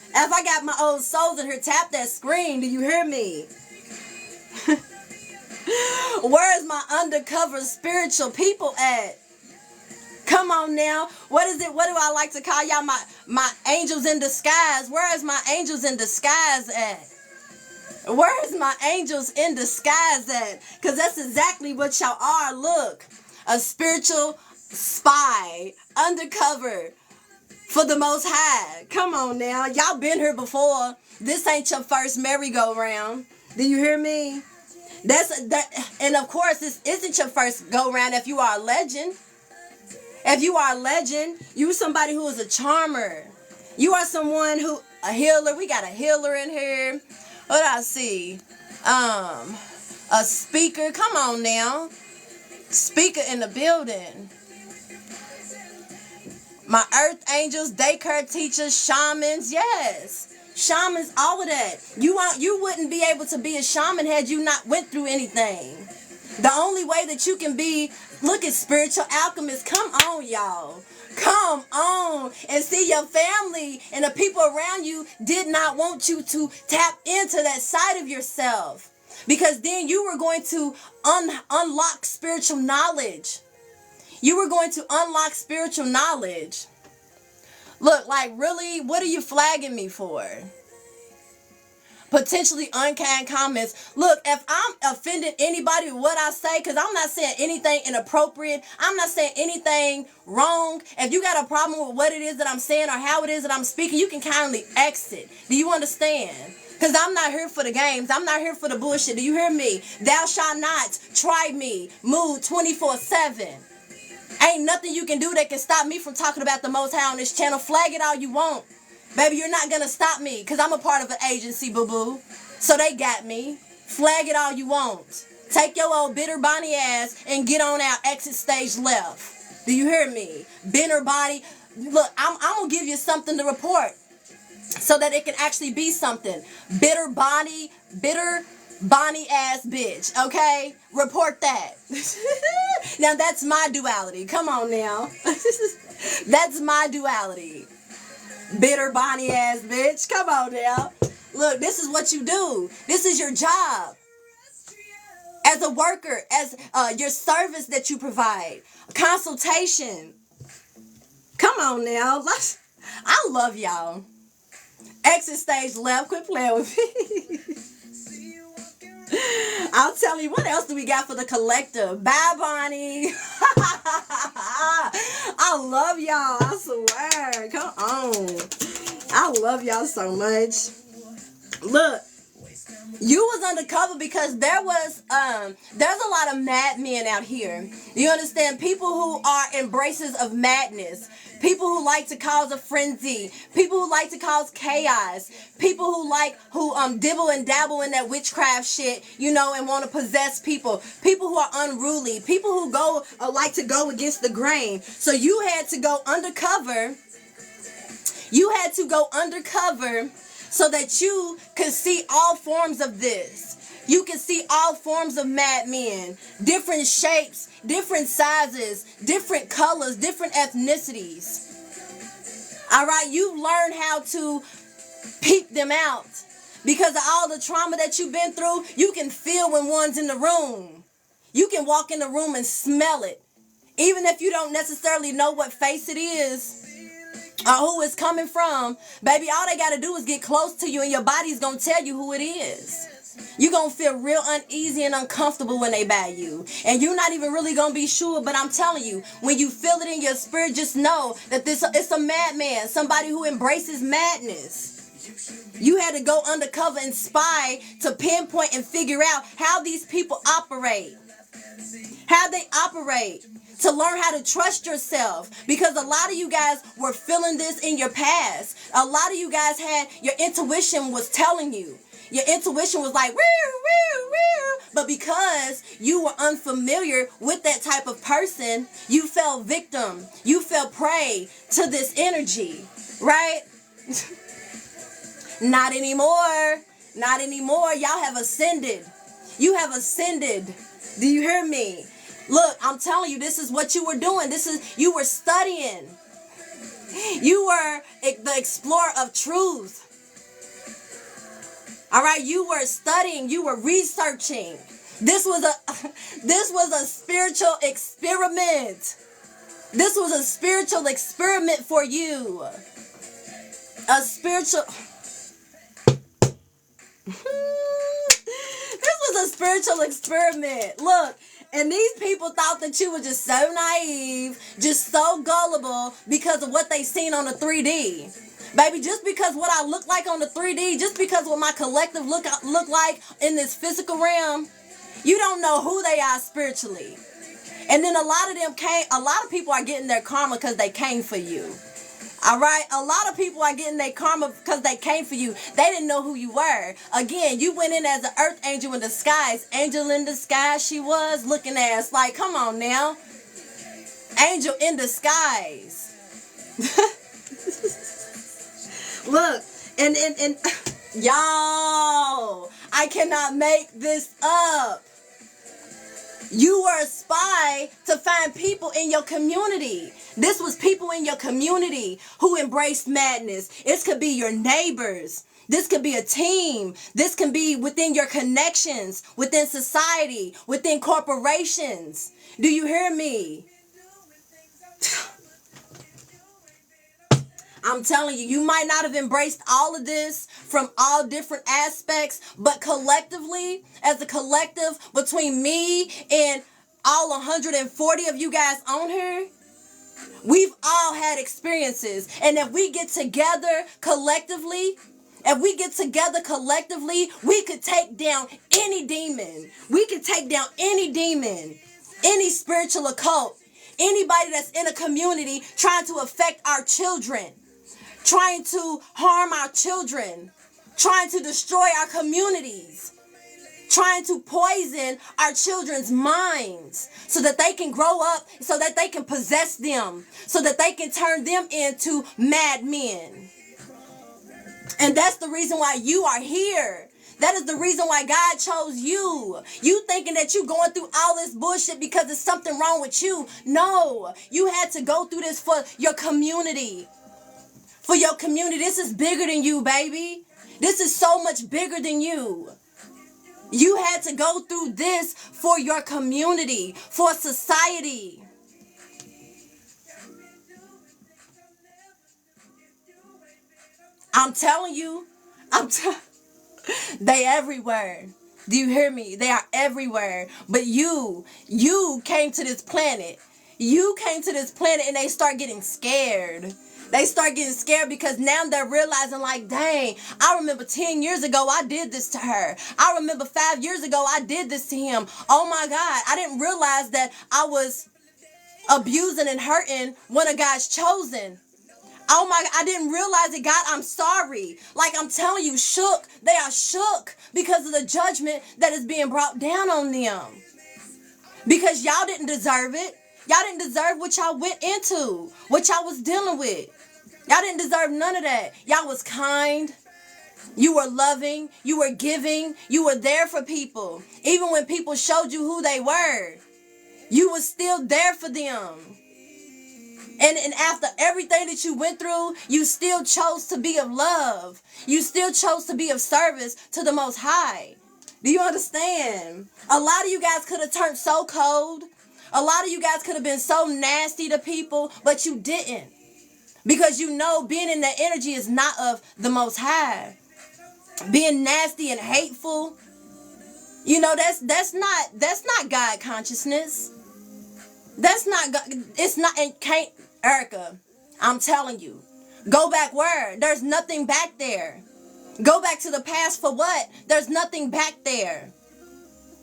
C: If I got my old souls in here, tap that screen. Do you hear me? Where is my undercover spiritual people at? Come on now. What is it? What do I like to call y'all? My angels in disguise. Where is my angels in disguise at? Where is my angels in disguise at? Because that's exactly what y'all are. Look, a spiritual spy, undercover for the Most High. Come on now. Y'all been here before. This ain't your first merry-go-round. Do you hear me? And of course, this isn't your first go-round if you are a legend. If you are a legend, you somebody who is a charmer. You are someone a healer. We got a healer in here. What do I see? A speaker. Come on now. Speaker in the building. My earth angels, daycare teachers, shamans, yes. Shamans, all of that. You wouldn't be able to be a shaman had you not went through anything. The only way that you can be, look at spiritual alchemists. Come on, y'all. Come on. And see, your family and the people around you did not want you to tap into that side of yourself. Because then you were going to unlock spiritual knowledge. You were going to unlock spiritual knowledge. Look, like, really, what are you flagging me for? Potentially unkind comments. Look, if I'm offending anybody with what I say, because I'm not saying anything inappropriate, I'm not saying anything wrong. If you got a problem with what it is that I'm saying or how it is that I'm speaking, you can kindly exit. Do you understand? Because I'm not here for the games. I'm not here for the bullshit. Do you hear me? Thou shalt not try me. Move 24/7. Ain't nothing you can do that can stop me from talking about the Most High on this channel. Flag it all you want. Baby, you're not going to stop me because I'm a part of an agency, boo-boo. So they got me. Flag it all you want. Take your old bitter Bonnie ass and get on out. Exit stage left. Do you hear me? Bitter body. Look, I'm going to give you something to report so that it can actually be something. Bitter Bonnie ass bitch, okay? Report that. Now that's my duality. Come on now. That's my duality. Bitter Bonnie ass bitch. Come on now. Look, this is what you do. This is your job. As a worker, as your service that you provide. Consultation. Come on now. I love y'all. Exit stage left. Quit playing with me. I'll tell you, what else do we got for the collective? Bye, Bonnie. I love y'all. I swear. Come on. I love y'all so much. Look, you was undercover because there's a lot of mad men out here. You understand? People who are embraces of madness. People who like to cause a frenzy. People who like to cause chaos. People who dibble and dabble in that witchcraft shit, you know, and want to possess people. People who are unruly. People who like to go against the grain. So you had to go undercover. You had to go undercover so that you could see all forms of this. You can see all forms of madmen, different shapes, different sizes, different colors, different ethnicities. All right, you've learned how to peep them out because of all the trauma that you've been through. You can feel when one's in the room. You can walk in the room and smell it, even if you don't necessarily know what face it is or who it's coming from. Baby, all they got to do is get close to you and your body's going to tell you who it is. You're going to feel real uneasy and uncomfortable when they buy you. And you're not even really going to be sure, but I'm telling you, when you feel it in your spirit, just know that it's a madman, somebody who embraces madness. You had to go undercover and spy to pinpoint and figure out how these people operate. How they operate. To learn how to trust yourself, because a lot of you guys were feeling this in your past. A lot of you guys your intuition was telling you. Your intuition was like, woo, woo, woo. But because you were unfamiliar with that type of person, you fell victim. You fell prey to this energy, right? Not anymore. Not anymore. Y'all have ascended. You have ascended. Do you hear me? Look, I'm telling you, this is what you were doing. You were studying. You were the explorer of truth. All right, you were studying, you were researching. This was a spiritual experiment. This was a spiritual experiment for you. A spiritual This was a spiritual experiment. Look, and these people thought that you were just so naive, just so gullible because of what they seen on the 3D. Baby, just because what I look like on the 3D, just because what my collective look like in this physical realm, you don't know who they are spiritually. And then a lot of people are getting their karma because they came for you. All right, a lot of people are getting their karma because they came for you. They didn't know who you were. Again, you went in as an earth angel in disguise. Angel in disguise she was, looking ass like, come on now. Angel in disguise. Look, and y'all, I cannot make this up. You were a spy to find people in your community. This was people in your community who embraced madness. It could be your neighbors. This could be a team. This can be within your connections, within society, within corporations. Do you hear me? I'm telling you, you might not have embraced all of this from all different aspects, but collectively, as a collective, between me and all 140 of you guys on here, we've all had experiences. And if we get together collectively, we could take down any demon. We could take down any demon, any spiritual occult, anybody that's in a community trying to affect our children, trying to harm our children, trying to destroy our communities, trying to poison our children's minds so that they can grow up, so that they can possess them, so that they can turn them into madmen. And that's the reason why you are here. That is the reason why God chose you. You thinking that you going through all this bullshit because there's something wrong with you. No, you had to go through this for your community. For your community. This is bigger than you, baby. This is so much bigger than you. You had to go through this for your community, for society. I'm telling you, they everywhere. Do you hear me? They are everywhere. But you came to this planet. You came to this planet and they start getting scared. They start getting scared because now they're realizing like, dang, I remember 10 years ago I did this to her. I remember 5 years ago I did this to him. Oh my God, I didn't realize that I was abusing and hurting one of God's chosen. Oh my God, I didn't realize it. God, I'm sorry. Like I'm telling you, shook. They are shook because of the judgment that is being brought down on them. Because y'all didn't deserve it. Y'all didn't deserve what y'all went into, what y'all was dealing with. Y'all didn't deserve none of that. Y'all was kind. You were loving. You were giving. You were there for people. Even when people showed you who they were, you were still there for them. And after everything that you went through, you still chose to be of love. You still chose to be of service to the Most High. Do you understand? A lot of you guys could have turned so cold. A lot of you guys could have been so nasty to people, but you didn't. Because you know being in that energy is not of the Most High. Being nasty and hateful, you know, that's not God consciousness. That's not God. It's not, and can't, Erica, I'm telling you, go back where? There's nothing back there. Go back to the past for what? There's nothing back there.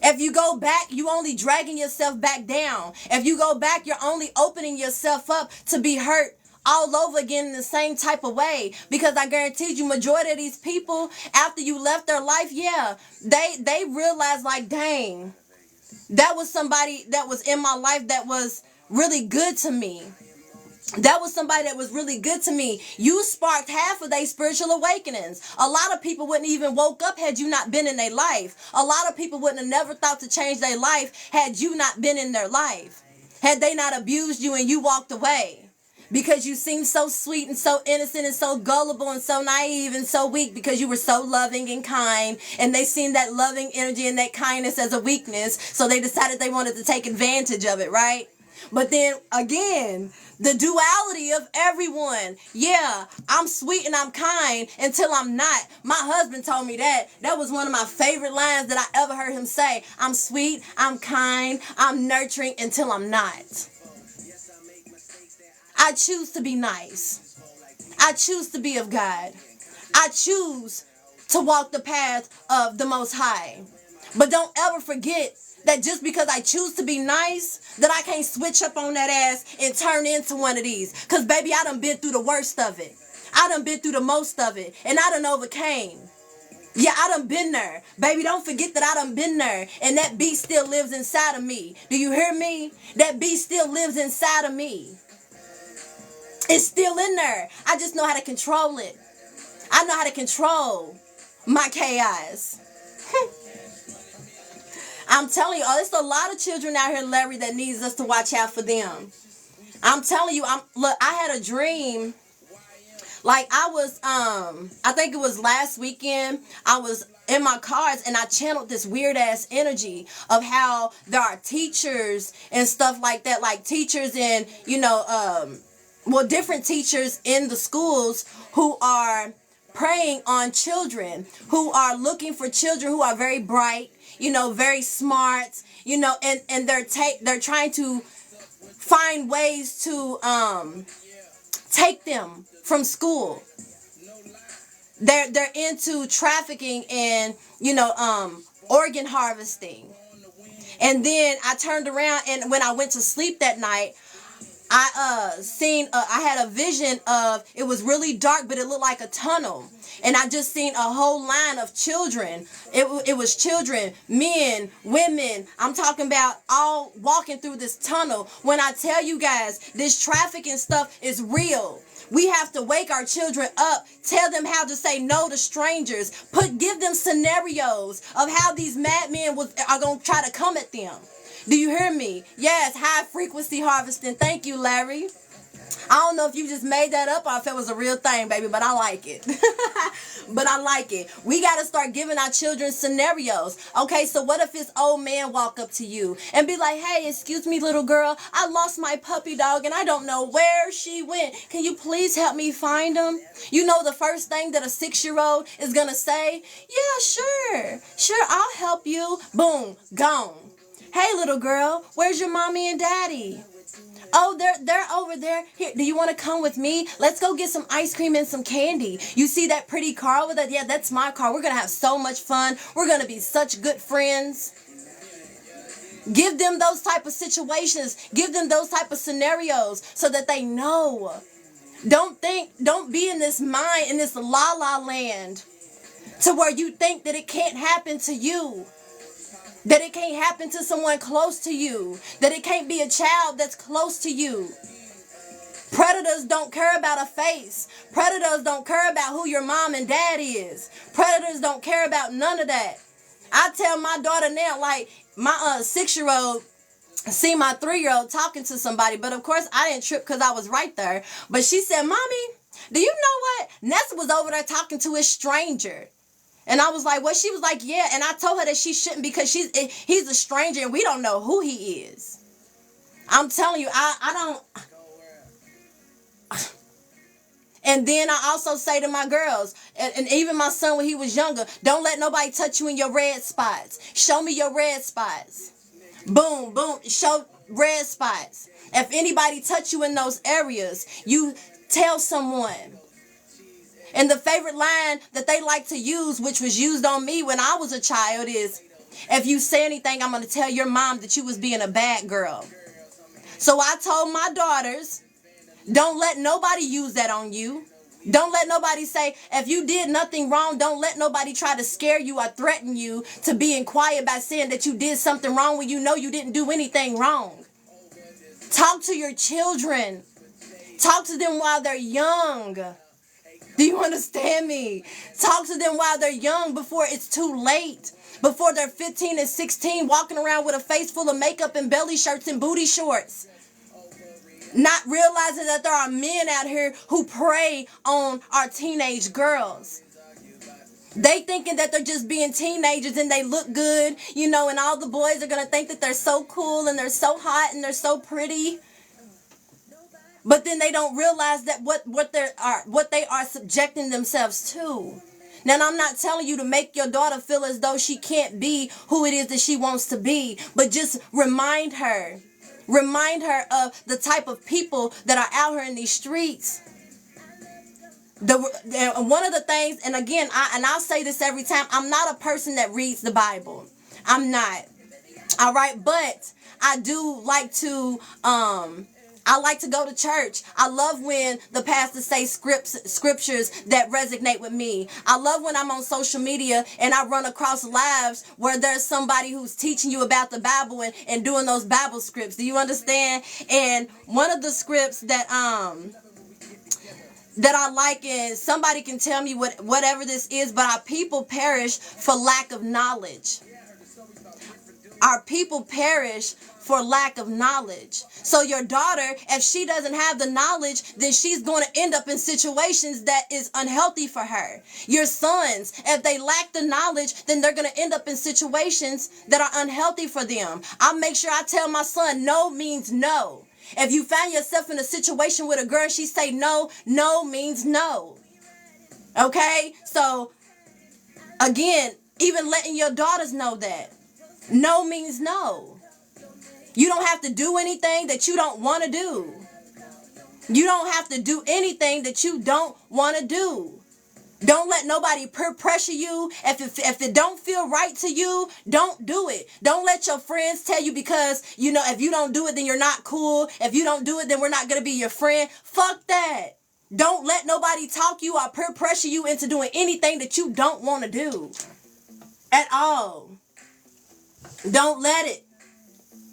C: If you go back, you only dragging yourself back down. If you go back, you're only opening yourself up to be hurt all over again in the same type of way. Because I guarantee you, majority of these people, after you left their life, yeah, they realized like, dang, that was somebody that was in my life that was really good to me. That was somebody that was really good to me. You sparked half of their spiritual awakenings. A lot of people wouldn't even woke up had you not been in their life. A lot of people wouldn't have never thought to change their life had you not been in their life. Had they not abused you and you walked away. Because you seemed so sweet and so innocent and so gullible and so naive and so weak because you were so loving and kind. And they seen that loving energy and that kindness as a weakness. So they decided they wanted to take advantage of it, right? But then again, the duality of everyone. Yeah, I'm sweet and I'm kind until I'm not. My husband told me that. That was one of my favorite lines that I ever heard him say. I'm sweet, I'm kind, I'm nurturing until I'm not. I choose to be nice. I choose to be of God. I choose to walk the path of the Most High. But don't ever forget that just because I choose to be nice, that I can't switch up on that ass and turn into one of these. Because, baby, I done been through the worst of it. I done been through the most of it. And I done overcame. Yeah, I done been there. Baby, don't forget that I done been there. And that beast still lives inside of me. Do you hear me? That beast still lives inside of me. It's still in there. I just know how to control it. I know how to control my chaos. I'm telling you, there's a lot of children out here, Larry, that needs us to watch out for them. I'm telling you, look, I had a dream. Like I was, I think it was last weekend, I was in my cards and I channeled this weird ass energy of how there are teachers and stuff like that, like teachers and, you know, different teachers in the schools who are preying on children, who are looking for children who are very bright, you know, very smart, you know, and they're trying to find ways to take them from school. They're into trafficking and, you know, organ harvesting. And then I turned around and when I went to sleep that night, I had a vision of, it was really dark, but it looked like a tunnel. And I just seen a whole line of children. It was children, men, women. I'm talking about all walking through this tunnel. When I tell you guys, this trafficking stuff is real. We have to wake our children up, tell them how to say no to strangers, give them scenarios of how these madmen are going to try to come at them. Do you hear me? Yes, high frequency harvesting. Thank you, Larry. I don't know if you just made that up or if it was a real thing, baby, but I like it. But I like it. We got to start giving our children scenarios. Okay, so what if this old man walk up to you and be like, hey, excuse me, little girl, I lost my puppy dog and I don't know where she went. Can you please help me find him? You know the first thing that a 6-year-old is going to say? Yeah, sure, I'll help you. Boom, gone. Hey, little girl, where's your mommy and daddy? Oh, they're over there. Here, do you want to come with me? Let's go get some ice cream and some candy. You see that pretty car with that? Yeah, that's my car. We're gonna have so much fun. We're gonna be such good friends. Give them those type of situations. Give them those type of scenarios so that they know. Don't be in this mind, in this la la land to where you think that it can't happen to you. That it can't happen to someone close to you. That it can't be a child that's close to you. Predators don't care about a face. Predators don't care about who your mom and dad is. Predators don't care about none of that. I tell my daughter now, like my 6-year-old see my 3-year-old talking to somebody, but of course I didn't trip because I was right there. But she said, "Mommy, do you know what? Nessa was over there talking to a stranger." And I was like, "Well," she was like, "Yeah." And I told her that she shouldn't because he's a stranger and we don't know who he is. I'm telling you, I don't. And then I also say to my girls, and even my son when he was younger, don't let nobody touch you in your red spots. Show me your red spots. Boom, boom, show red spots. If anybody touch you in those areas, you tell someone. And the favorite line that they like to use, which was used on me when I was a child, is, "If you say anything, I'm going to tell your mom that you was being a bad girl." So I told my daughters, don't let nobody use that on you. Don't let nobody say, if you did nothing wrong, don't let nobody try to scare you or threaten you to being quiet by saying that you did something wrong when you know you didn't do anything wrong. Talk to your children. Talk to them while they're young. Do you understand me? Talk to them while they're young before it's too late. Before they're 15 and 16 walking around with a face full of makeup and belly shirts and booty shorts. Not realizing that there are men out here who prey on our teenage girls. They thinking that they're just being teenagers and they look good, you know, and all the boys are going to think that they're so cool and they're so hot and they're so pretty. But then they don't realize that what they are subjecting themselves to. Now, I'm not telling you to make your daughter feel as though she can't be who it is that she wants to be, but just remind her of the type of people that are out here in these streets. One of the things, and again, I'll say this every time, I'm not a person that reads the Bible. I'm not. All right, but I do like to I like to go to church. I love when the pastors say scriptures that resonate with me. I love when I'm on social media and I run across lives where there's somebody who's teaching you about the Bible and doing those Bible scripts. Do you understand? And one of the scripts that I like, and somebody can tell me whatever this is, but our people perish for lack of knowledge. Our people perish for lack of knowledge. So your daughter, if she doesn't have the knowledge, then she's going to end up in situations that is unhealthy for her. Your sons, if they lack the knowledge, then they're going to end up in situations that are unhealthy for them. I make sure I tell my son, no means no. If you find yourself in a situation with a girl and she say no, no means no. Okay? So, again, even letting your daughters know that. No means no. You don't have to do anything that you don't want to do. You don't have to do anything that you don't want to do. Don't let nobody peer pressure you. If it don't feel right to you, don't do it. Don't let your friends tell you because, you know, if you don't do it, then you're not cool. If you don't do it, then we're not going to be your friend. Fuck that. Don't let nobody talk you or peer pressure you into doing anything that you don't want to do. At all. Don't let it.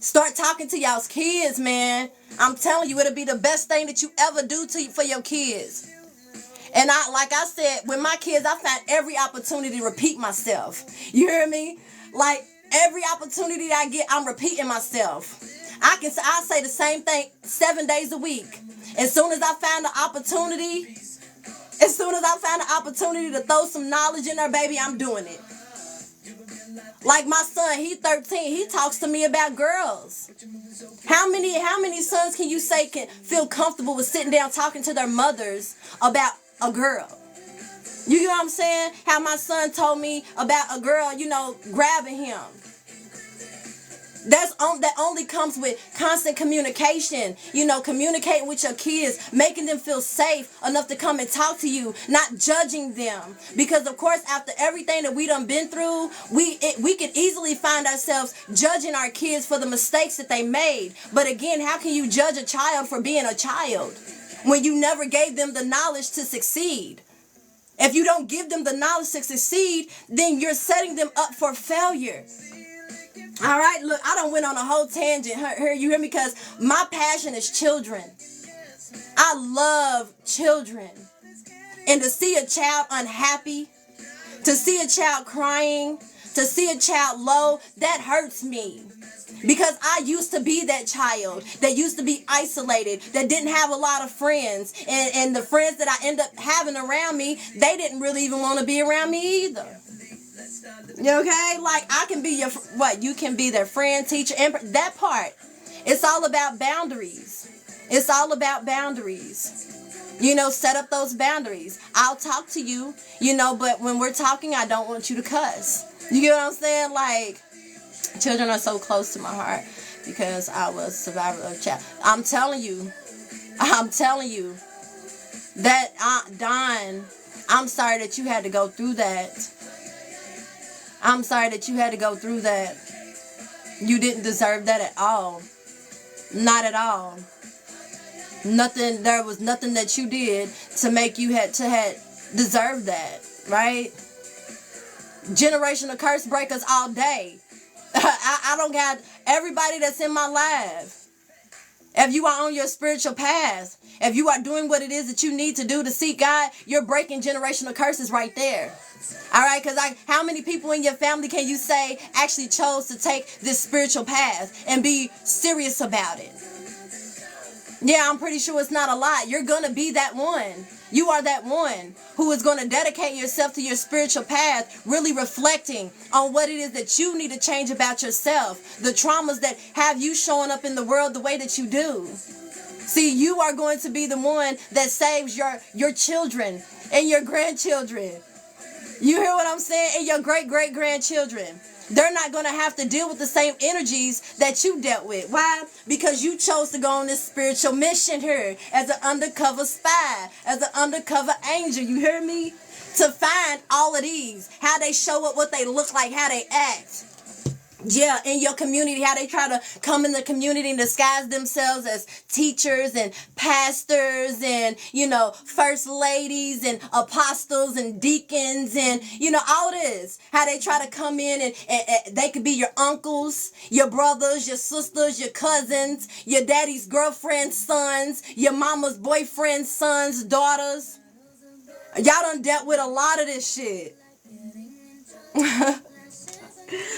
C: Start talking to y'all's kids, man. I'm telling you, it'll be the best thing that you ever do for your kids. And like I said, with my kids, I found every opportunity to repeat myself. You hear me? Like every opportunity that I get, I'm repeating myself. I'll say the same thing 7 days a week. As soon as I find the opportunity to throw some knowledge in there, baby, I'm doing it. Like my son, he's 13. He talks to me about girls. How many sons can you say can feel comfortable with sitting down talking to their mothers about a girl? You know what I'm saying? How my son told me about a girl, you know, grabbing him. That only comes with constant communication. Communicating with your kids, making them feel safe enough to come and talk to you, not judging them. Because of course, after everything that we done been through, we can easily find ourselves judging our kids for the mistakes that they made. But again, how can you judge a child for being a child when you never gave them the knowledge to succeed? If you don't give them the knowledge to succeed, then you're setting them up for failure. All right, look, I done went on a whole tangent here, you hear me? Because my passion is children. I love children. And to see a child unhappy, to see a child crying, to see a child low, that hurts me. Because I used to be that child that used to be isolated, that didn't have a lot of friends. And the friends that I end up having around me, they didn't really even want to be around me either. Okay? Like, I can be you can be their friend, teacher, and that part. It's all about boundaries. It's all about boundaries. Set up those boundaries. I'll talk to you, but when we're talking, I don't want you to cuss. You get what I'm saying? Like, children are so close to my heart because I was a survivor of child. I'm telling you that, Don, I'm sorry that you had to go through that. I'm sorry that you had to go through that. You didn't deserve that at all. Not at all. There was nothing that you did to make you had deserve that, right? Generational curse breakers all day. I don't got everybody that's in my life. If you are on your spiritual path, if you are doing what it is that you need to do to seek God, you're breaking generational curses right there. All right, because how many people in your family can you say actually chose to take this spiritual path and be serious about it? Yeah, I'm pretty sure it's not a lot. You're going to be that one. You are that one who is going to dedicate yourself to your spiritual path, really reflecting on what it is that you need to change about yourself, the traumas that have you showing up in the world the way that you do. See, you are going to be the one that saves your children and your grandchildren. You hear what I'm saying? And your great-great-grandchildren. They're not going to have to deal with the same energies that you dealt with. Why? Because you chose to go on this spiritual mission here as an undercover spy, as an undercover angel. You hear me? To find all of these, how they show up, what they look like, how they act. Yeah, in your community, how they try to come in the community and disguise themselves as teachers and pastors and, first ladies and apostles and deacons and, all this. How they try to come in and they could be your uncles, your brothers, your sisters, your cousins, your daddy's girlfriend's sons, your mama's boyfriend's sons, daughters. Y'all done dealt with a lot of this shit.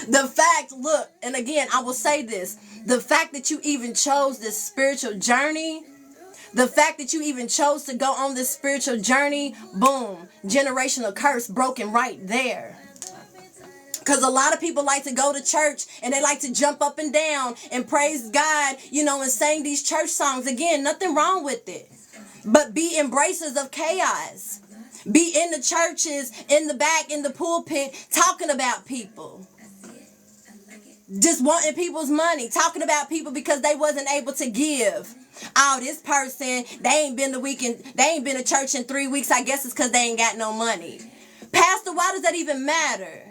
C: The fact, look, and again, I will say this, the fact that you even chose this spiritual journey, the fact that you even chose to go on this spiritual journey, boom, generational curse broken right there. Because a lot of people like to go to church and they like to jump up and down and praise God, and sing these church songs. Again, nothing wrong with it. But be embracers of chaos. Be in the churches, in the back, in the pulpit, talking about people. Just wanting people's money, talking about people because they wasn't able to give. Oh, this person, they ain't been to church in 3 weeks. I guess it's because they ain't got no money. Pastor, why does that even matter?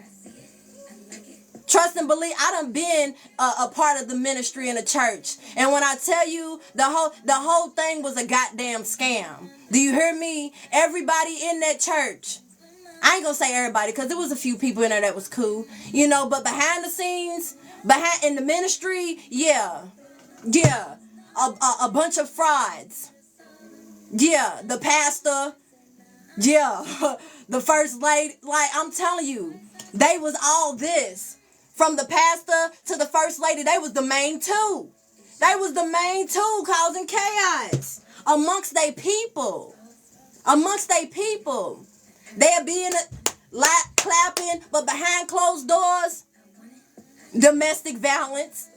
C: Trust and believe. I done been a part of the ministry in a church, and when I tell you the whole thing was a goddamn scam. Do you hear me? Everybody in that church. I ain't gonna say everybody because there was a few people in there that was cool, but behind the scenes, in the ministry, yeah, a bunch of frauds. Yeah, the pastor, yeah, the first lady, like I'm telling you, they was all this. From the pastor to the first lady, they was the main two. They was the main two causing chaos amongst they people. They'll be in a clapping, but behind closed doors, domestic violence,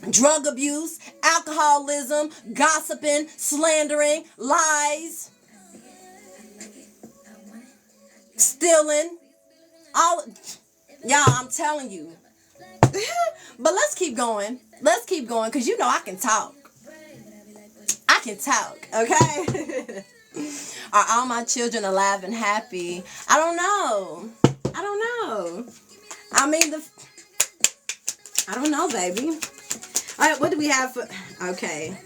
C: drug abuse, alcoholism, gossiping, slandering, lies, stealing. Y'all, I'm telling you, But let's keep going. Let's keep going, because you know I can talk. I can talk, okay? Are all my children alive and happy? I don't know. I don't know. I mean, I don't know, baby. All right, what do we have for... Okay.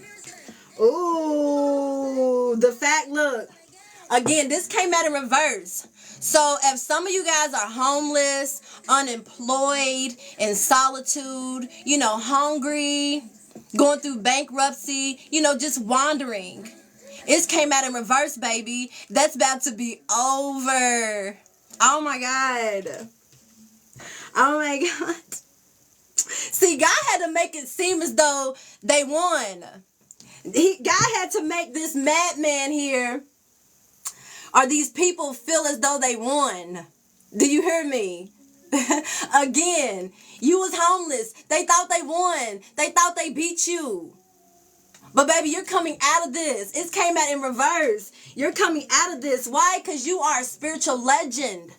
C: Ooh, the fact, look. Again, this came out in reverse. So if some of you guys are homeless, unemployed, in solitude, you know, hungry, going through bankruptcy, you know, just wandering. It came out in reverse, baby. That's about to be over. Oh my God. Oh my God. See, God had to make it seem as though they won. God had to make this madman here, or these people, feel as though they won. Do you hear me? Again, you was homeless. They thought they won. They thought they beat you. But baby, you're coming out of this. It came out in reverse. You're coming out of this. Why? Because you are a spiritual legend.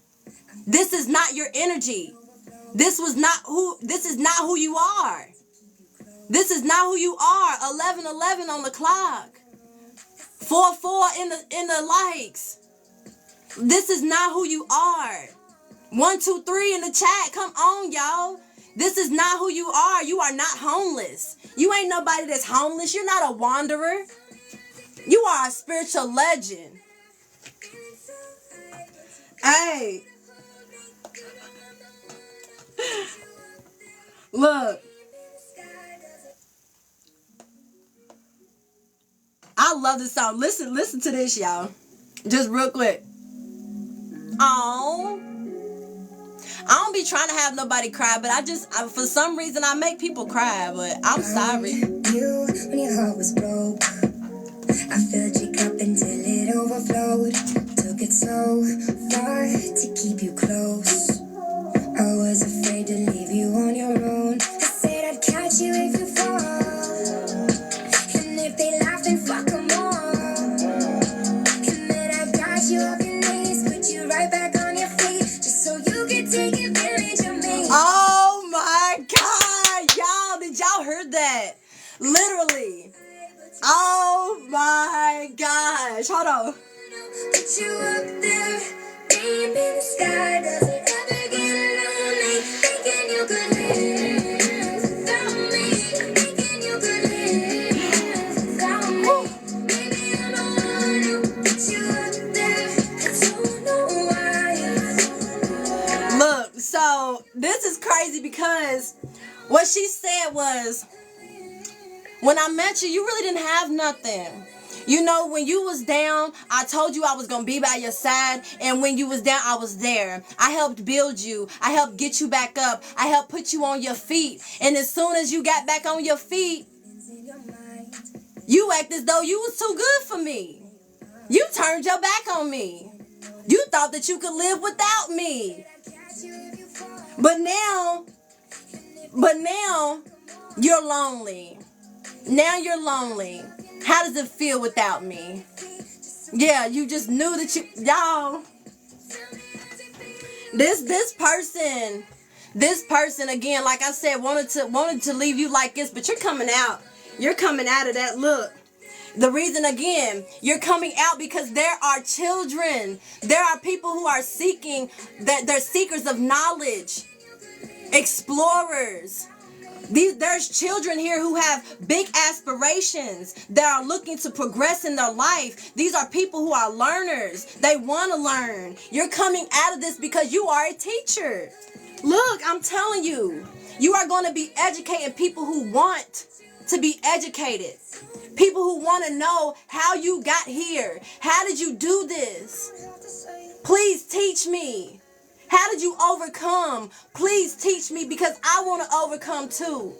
C: This is not your energy. This is not who you are. This is not who you are. 11:11 on the clock. 4:4 in the likes. This is not who you are. 123 in the chat. Come on, y'all. This is not who you are. You are not homeless. You ain't nobody that's homeless. You're not a wanderer. You are a spiritual legend. Hey. Look. I love this song. Listen to this, y'all. Just real quick. Oh. I don't be trying to have nobody cry, but I for some reason I make people cry, but I'm sorry.
D: You, when your heart was broke, I filled your cup until it overflowed. Took it so far to keep you close. I was afraid to leave you on your own. I said I'd catch you if you fall, and if they laugh, then fuck 'em all. And then I got you off your knees, put you right back on your feet, just so you could take advantage of me.
C: Oh my God, y'all, did y'all hear that? Literally. Oh my gosh, hold on.
D: Put you up there, aim in the sky. Does it ever get lonely? Thinking you could live without me. Thinking you could live without me. Maybe I'm the one who put you up there. I don't know why.
C: Look, so this is crazy because what she said was, when I met you, you really didn't have nothing. You know, when you was down, I told you I was going to be by your side. And when you was down, I was there. I helped build you. I helped get you back up. I helped put you on your feet. And as soon as you got back on your feet, you act as though you was too good for me. You turned your back on me. You thought that you could live without me. But now, you're lonely. Now you're lonely. How does it feel without me? Yeah, you just knew that y'all. This person again, like I said, wanted to leave you like this, but you're coming out. You're coming out of that look. The reason again, you're coming out because there are children. There are people who are seeking, that they're seekers of knowledge, explorers. There's children here who have big aspirations, that are looking to progress in their life. These are people who are learners. They want to learn. You're coming out of this because you are a teacher. Look, I'm telling you, you are going to be educating people who want to be educated. People who want to know how you got here. How did you do this? Please teach me. How did you overcome? Please teach me, because I want to overcome too.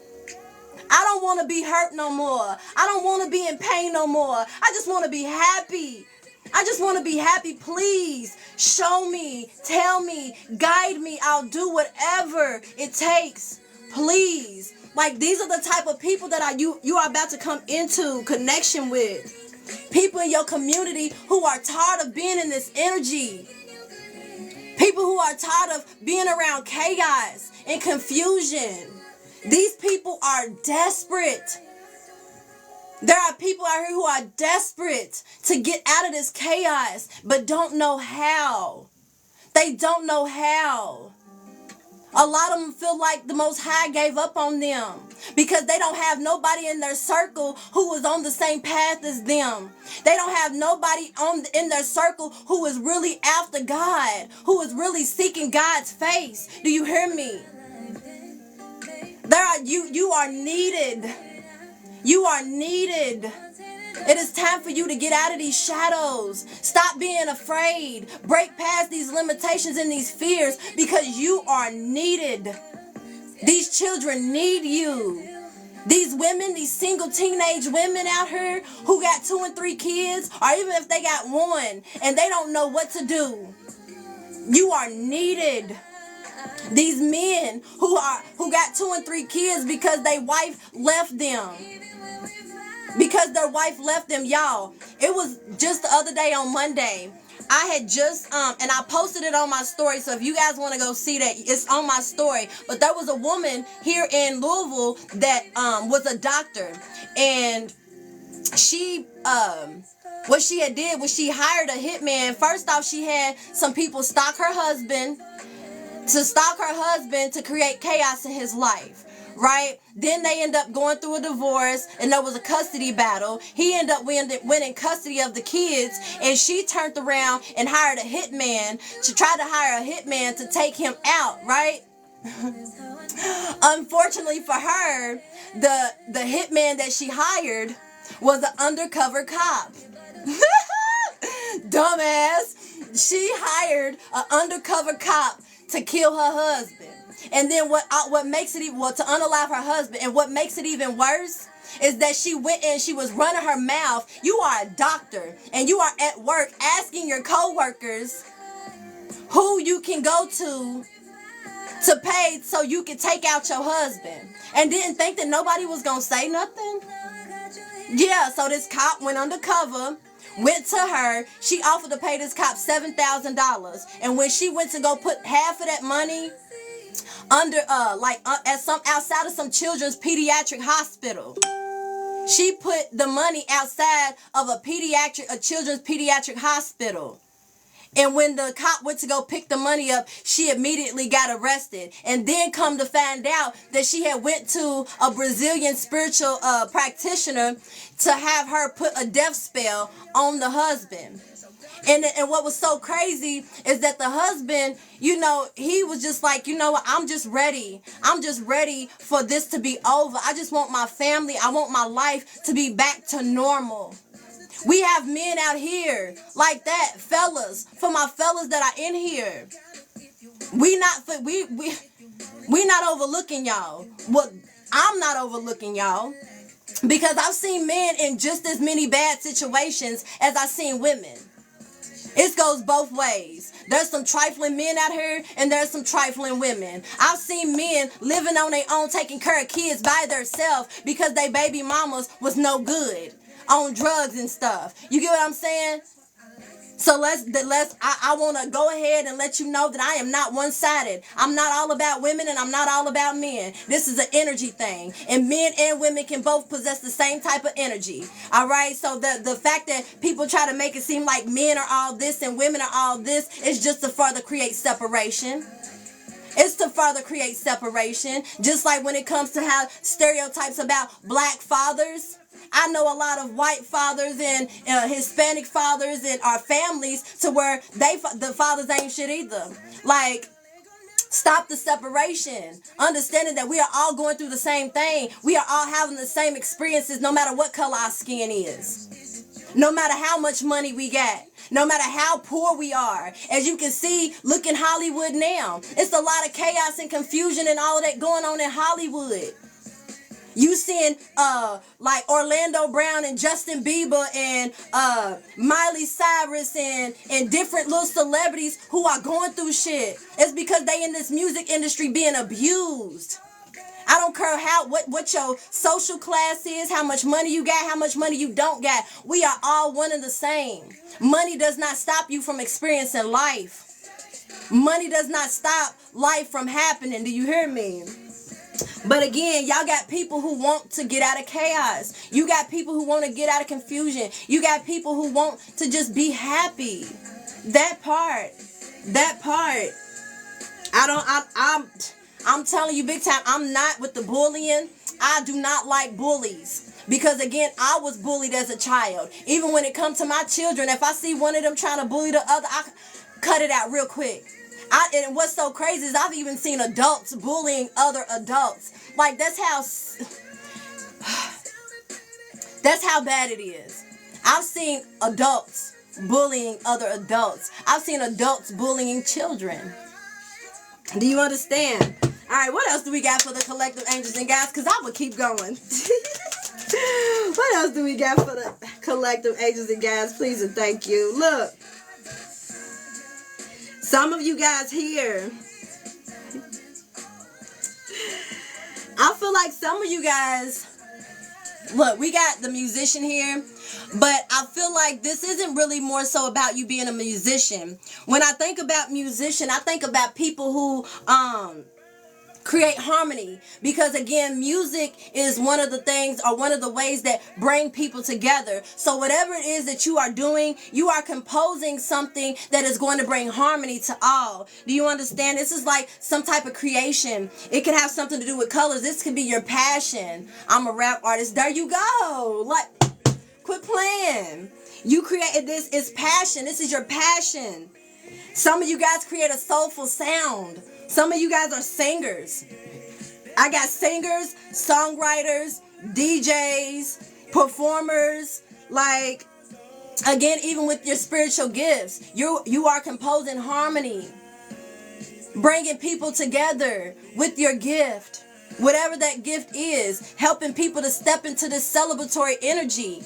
C: I don't want to be hurt no more. I don't want to be in pain no more. I just want to be happy. I just want to be happy. Please show me, tell me, guide me. I'll do whatever it takes. Please. Like, these are the type of people that you are about to come into connection with. People in your community who are tired of being in this energy. People who are tired of being around chaos and confusion. These people are desperate. There are people out here who are desperate to get out of this chaos, but don't know how. They don't know how. A lot of them feel like the Most High gave up on them because they don't have nobody in their circle who was on the same path as them. They don't have nobody in their circle who is really after God, who is really seeking God's face. Do you hear me? You are needed. You are needed. It is time for you to get out of these shadows. Stop being afraid. Break past these limitations and these fears because you are needed. These children need you. These women, these single teenage women out here who got 2 and 3 kids, or even if they got 1 and they don't know what to do, you are needed. These men who got 2 and 3 kids because their wife left them. Because their wife left them, y'all. It was just the other day on Monday. I had just, and I posted it on my story. So if you guys want to go see that, it's on my story. But there was a woman here in Louisville that was a doctor. And she, what she had did was she hired a hitman. First off, she had some people stalk her husband to create chaos in his life. Right? Then they end up going through a divorce and there was a custody battle. He ended up winning custody of the kids, and she turned around and hired a hitman to try to hire a hitman to take him out, right? Unfortunately for her, the hitman that she hired was an undercover cop. Dumbass. She hired an undercover cop to kill her husband. And then what makes it even, to unalive her husband, and what makes it even worse is that she went and she was running her mouth. You are a doctor and you are at work asking your co-workers who you can go to pay so you can take out your husband, and didn't think that nobody was going to say nothing. Yeah, so this cop went undercover, went to her. She offered to pay this cop $7,000. And when she went to go put half of that money outside of some children's pediatric hospital, she put the money outside of a children's pediatric hospital. And when the cop went to go pick the money up, she immediately got arrested. And then come to find out that she had went to a Brazilian spiritual practitioner to have her put a death spell on the husband. And what was so crazy is that the husband, he was just like, you know what, I'm just ready. I'm just ready for this to be over. I just want my family, I want my life to be back to normal. We have men out here like that, fellas, for my fellas that are in here. We not overlooking y'all. Well, I'm not overlooking y'all, because I've seen men in just as many bad situations as I've seen women. It goes both ways. There's some trifling men out here and there's some trifling women. I've seen men living on their own, taking care of kids by themselves because their baby mamas was no good, on drugs and stuff. You get what I'm saying? So I want to go ahead and let you know that I am not one-sided. I'm not all about women and I'm not all about men. This is an energy thing. And men and women can both possess the same type of energy. All right? So the fact that people try to make it seem like men are all this and women are all this is just to further create separation. It's to further create separation. Just like when it comes to how stereotypes about black fathers. I know a lot of white fathers and Hispanic fathers and our families to where the fathers ain't shit either. Like, stop the separation. Understanding that we are all going through the same thing. We are all having the same experiences no matter what color our skin is. No matter how much money we got. No matter how poor we are. As you can see, look in Hollywood now. It's a lot of chaos and confusion and all of that going on in Hollywood. You seeing like Orlando Brown and Justin Bieber and Miley Cyrus and different little celebrities who are going through shit. It's because they in this music industry being abused. I don't care what your social class is, how much money you got, how much money you don't got. We are all one and the same. Money does not stop you from experiencing life. Money does not stop life from happening. Do you hear me? But again, y'all got people who want to get out of chaos. You got people who want to get out of confusion. You got people who want to just be happy. That part. I'm telling you big time, I'm not with the bullying. I do not like bullies. Because again, I was bullied as a child. Even when it comes to my children, if I see one of them trying to bully the other, I cut it out real quick. And what's so crazy is I've even seen adults bullying other adults. Like, that's how bad it is. I've seen adults bullying other adults. I've seen adults bullying children. Do you understand? All right, what else do we got for the collective angels and guys? Because I would keep going. What else do we got for the collective angels and guys? Please and thank you. Look. Some of you guys here, I feel like some of you guys, look, we got the musician here, but I feel like this isn't really more so about you being a musician. When I think about musician, I think about people who create harmony, because again, music is one of the things, or one of the ways that bring people together. So whatever it is that you are doing, you are composing something that is going to bring harmony to all. Do you understand? This is like some type of creation. It can have something to do with colors. This could be your passion. I'm a rap artist. There you go. Like, quit playing. You created this. It's passion. This is your passion. Some of you guys create a soulful sound. Some of you guys are singers. I got singers, songwriters, DJs, performers. Like, again, even with your spiritual gifts, you are composing harmony, bringing people together with your gift, whatever that gift is, helping people to step into this celebratory energy.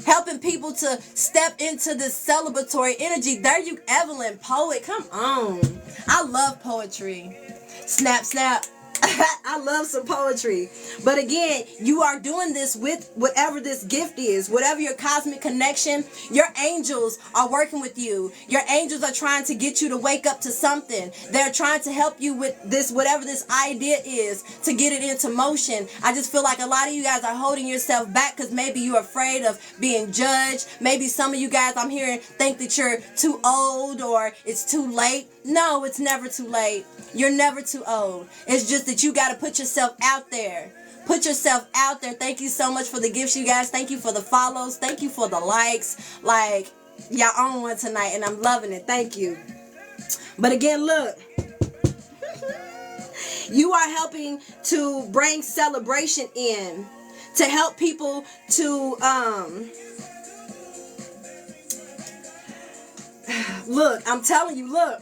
C: Helping people to step into this celebratory energy. There you, Evelyn, poet. Come on. I love poetry. Snap, snap. I love some poetry. But again, you are doing this with whatever this gift is, whatever your cosmic connection. Your angels are working with you. Your angels are trying to get you to wake up to something. They're trying to help you with this, whatever this idea is, to get it into motion. I just feel like a lot of you guys are holding yourself back because maybe you're afraid of being judged. Maybe some of you guys, I'm hearing, think that you're too old or it's too late. No, it's never too late. You're never too old. It's just that you got to put yourself out there. Put yourself out there. Thank you so much for the gifts, you guys. Thank you for the follows. Thank you for the likes. Like, y'all on one tonight, and I'm loving it. Thank you. But again, look. You are helping to bring celebration in. To help people to, look, I'm telling you, look.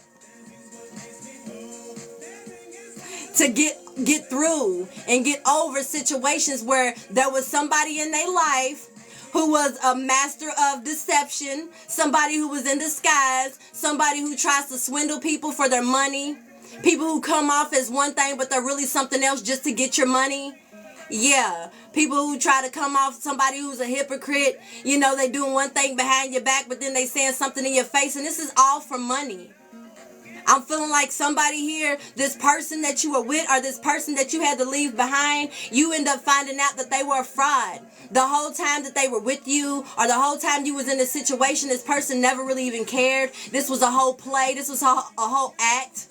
C: To get through and get over situations where there was somebody in their life who was a master of deception, somebody who was in disguise, somebody who tries to swindle people for their money, people who come off as one thing but they're really something else just to get your money. Yeah, people who try to come off somebody who's a hypocrite, you know, they doing one thing behind your back but then they saying something in your face, and this is all for money. I'm feeling like somebody here, this person that you were with or this person that you had to leave behind, you end up finding out that they were a fraud. The whole time that they were with you or the whole time you was in this situation, this person never really even cared. This was a whole play. This was a whole act.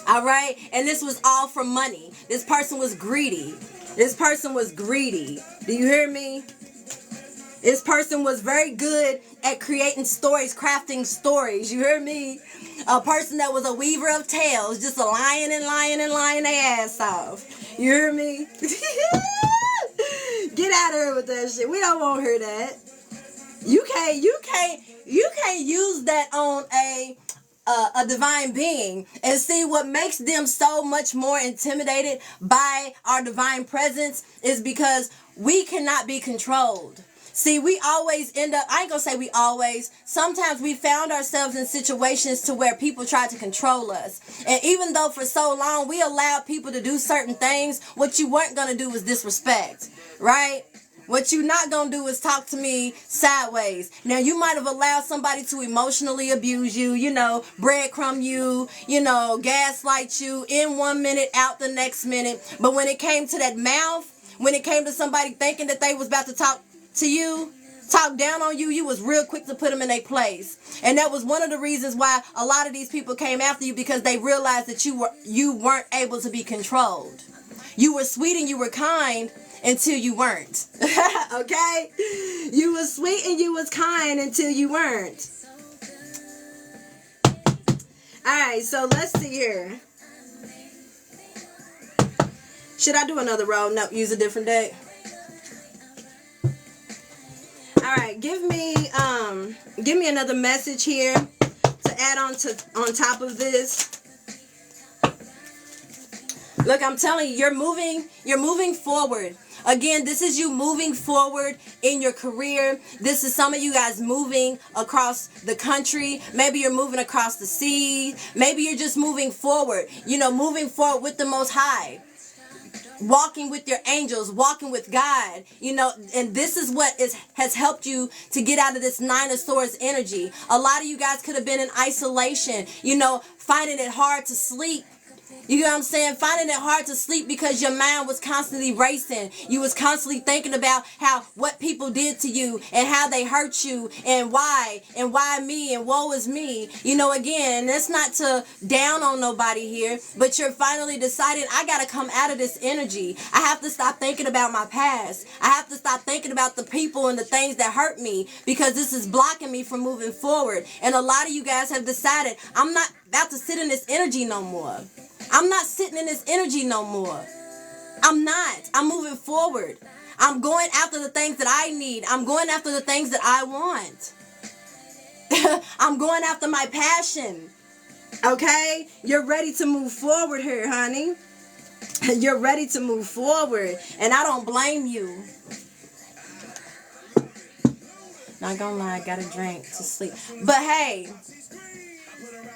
C: All right? And this was all for money. This person was greedy. This person was greedy. Do you hear me? This person was very good at creating stories, crafting stories. You hear me? A person that was a weaver of tales, just a lying and lying and lying their ass off. You hear me? Get out of here with that shit. We don't want to hear that. You can't use that on a divine being. And see, what makes them so much more intimidated by our divine presence is because we cannot be controlled. See, we always end up, I ain't gonna say we always, sometimes we found ourselves in situations to where people tried to control us. And even though for so long we allowed people to do certain things, what you weren't gonna do was disrespect, right? What you not gonna do is talk to me sideways. Now, you might have allowed somebody to emotionally abuse you, breadcrumb you, gaslight you in 1 minute, out the next minute. But when it came to that mouth, when it came to somebody thinking that they was about to talk to you, talk down on you, you was real quick to put them in their place. And that was one of the reasons why a lot of these people came after you, because they realized that you weren't able to be controlled. You were sweet and you were kind until you weren't. Okay? You was sweet and you was kind until you weren't. Alright, so let's see here. Should I do another roll? No, use a different deck. Alright, give me another message here to add on top of this. Look, I'm telling you, you're moving forward. Again, this is you moving forward in your career. This is some of you guys moving across the country. Maybe you're moving across the sea. Maybe you're just moving forward. Moving forward with the Most High. Walking with your angels, walking with God, and this is what has helped you to get out of this Nine of Swords energy. A lot of you guys could have been in isolation, finding it hard to sleep. You know what I'm saying? Finding it hard to sleep because your mind was constantly racing. You was constantly thinking about what people did to you and how they hurt you and why me and woe is me. Again, that's not to down on nobody here, but you're finally deciding, I got to come out of this energy. I have to stop thinking about my past. I have to stop thinking about the people and the things that hurt me, because this is blocking me from moving forward. And a lot of you guys have decided, I'm not about to sit in this energy no more. I'm not sitting in this energy no more. I'm not. I'm moving forward. I'm going after the things that I need. I'm going after the things that I want. I'm going after my passion. Okay? You're ready to move forward here, honey. You're ready to move forward. And I don't blame you. Not gonna lie, I got a drink to sleep. But hey,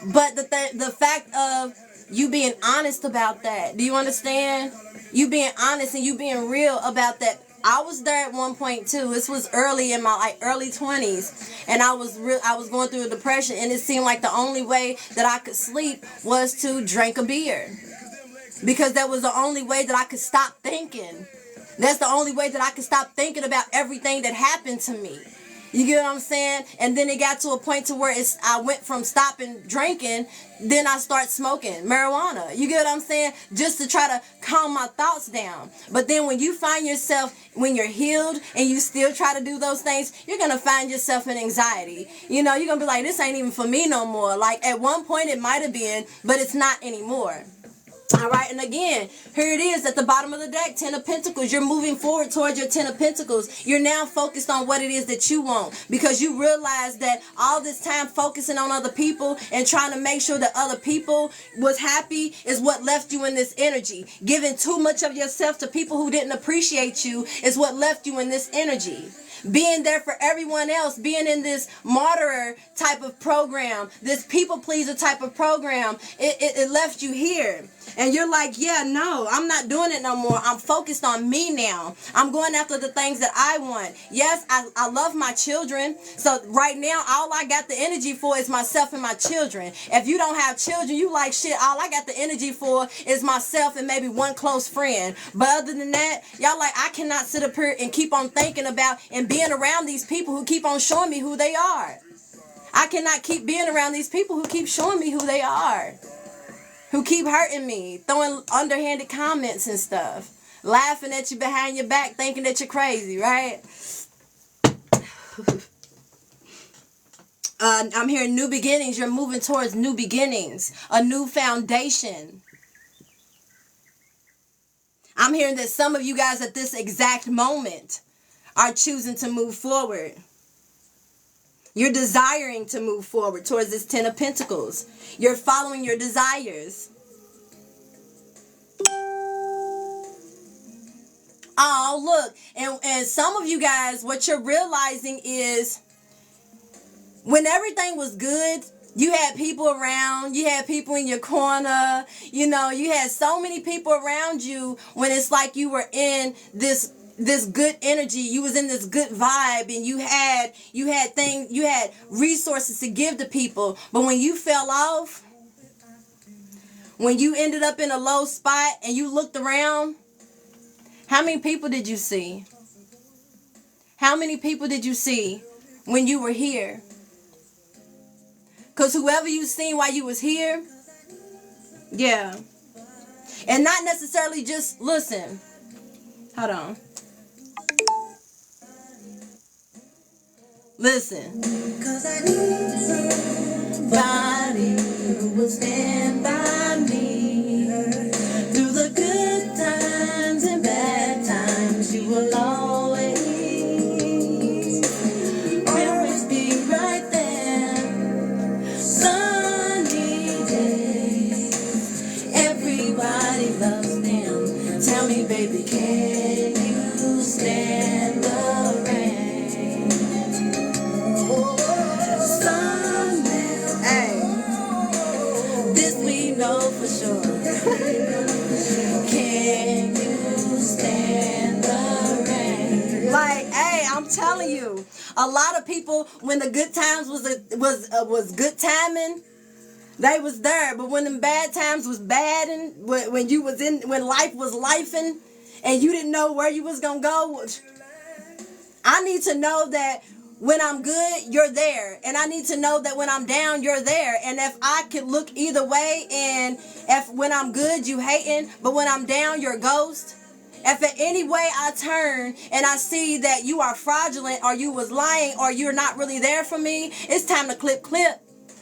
C: the fact of you being honest about that. Do you understand? You being honest and you being real about that. I was there at one point too. This was early in my early 20s, and I was going through a depression, and it seemed like the only way that I could sleep was to drink a beer, because that was the only way that I could stop thinking. That's the only way that I could stop thinking about everything that happened to me. You get what I'm saying? And then it got to a point to where I went from stopping drinking, then I start smoking marijuana. You get what I'm saying? Just to try to calm my thoughts down. But then when you find yourself, when you're healed and you still try to do those things, you're going to find yourself in anxiety. You're going to be like, this ain't even for me no more. Like at one point it might have been, but it's not anymore. All right, and again, here it is at the bottom of the deck, Ten of Pentacles. You're moving forward towards your Ten of Pentacles. You're now focused on what it is that you want, because you realize that all this time focusing on other people and trying to make sure that other people was happy is what left you in this energy. Giving too much of yourself to people who didn't appreciate you is what left you in this energy. Being there for everyone else, being in this martyr type of program, this people pleaser type of program, it left you here. And you're like, yeah, no, I'm not doing it no more. I'm focused on me now. I'm going after the things that I want. Yes, I love my children. So right now, all I got the energy for is myself and my children. If you don't have children, you like, shit, all I got the energy for is myself and maybe one close friend. But other than that, y'all like, I cannot sit up here and keep on thinking about and being around these people who keep on showing me who they are. I cannot keep being around these people who keep showing me who they are. Who keep hurting me, throwing underhanded comments and stuff, laughing at you behind your back, thinking that you're crazy, right? I'm hearing new beginnings. You're moving towards new beginnings, a new foundation. I'm hearing that some of you guys at this exact moment are choosing to move forward. You're desiring to move forward towards this Ten of Pentacles. You're following your desires. Oh, look. And some of you guys, what you're realizing is when everything was good, you had people around, you had people in your corner, you had so many people around you when it's like you were in this this good energy, you was in this good vibe, and you had things, you had resources to give to people. But when you fell off, when you ended up in a low spot and you looked around, how many people did you see? How many people did you see when you were here? Because whoever you seen while you was here, yeah. And not necessarily just, listen, hold on. Listen. Because I need somebody who will stand by me through the good times and bad times. You will always be right there. Sunny days, everybody loves them. Tell me, baby, can you stand the rain? Hey, this we know for sure. Can you stand the rain? Like, hey, I'm telling you, a lot of people, when the good times was good timing, they was there. But when the bad times was bad, and when life was lifing, and you didn't know where you was gonna go, I need to know that when I'm good, you're there. And I need to know that when I'm down, you're there. And if I could look either way, and if when I'm good, you hating, but when I'm down, you're a ghost. If in any way I turn and I see that you are fraudulent, or you was lying, or you're not really there for me, it's time to clip.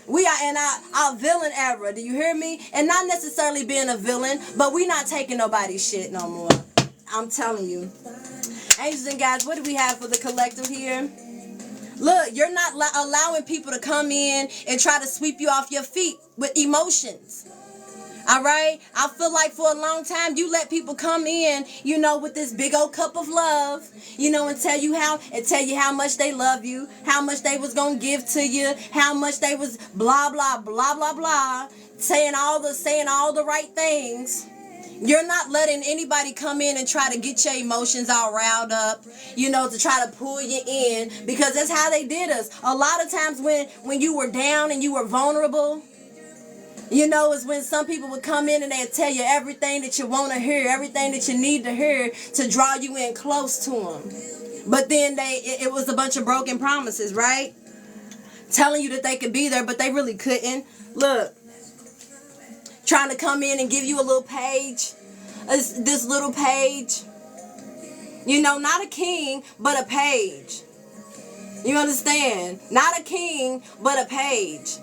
C: We are in our villain era. Do you hear me? And not necessarily being a villain, but we not taking nobody's shit no more. I'm telling you. Angels and guys, what do we have for the collective here? Look, you're not allowing people to come in and try to sweep you off your feet with emotions. All right? I feel like for a long time you let people come in, with this big old cup of love, and tell you how much they love you, how much they was going to give to you, how much they was blah, blah, blah, blah, blah, saying all the right things. You're not letting anybody come in and try to get your emotions all riled up, to try to pull you in, because that's how they did us. A lot of times when you were down and you were vulnerable, is when some people would come in and they'd tell you everything that you want to hear, everything that you need to hear to draw you in close to them. But then it was a bunch of broken promises, right? Telling you that they could be there, but they really couldn't. Look. Trying to come in and give you a little page, this little page, not a king, but a page. You understand? Not a king, but a page.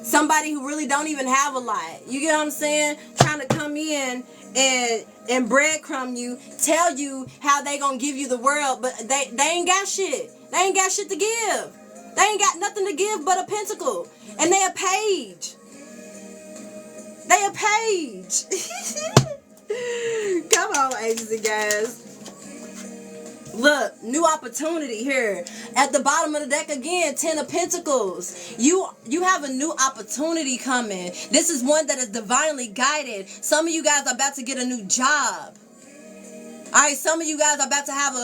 C: Somebody who really don't even have a lot. You get what I'm saying? Trying to come in and breadcrumb you, tell you how they gonna give you the world, but they ain't got shit. They ain't got shit to give. They ain't got nothing to give but a pentacle, and they a page. They a page. Come on, angels and guys. Look, new opportunity here. At the bottom of the deck again, 10 of Pentacles. You have a new opportunity coming. This is one that is divinely guided. Some of you guys are about to get a new job. All right, some of you guys are about to have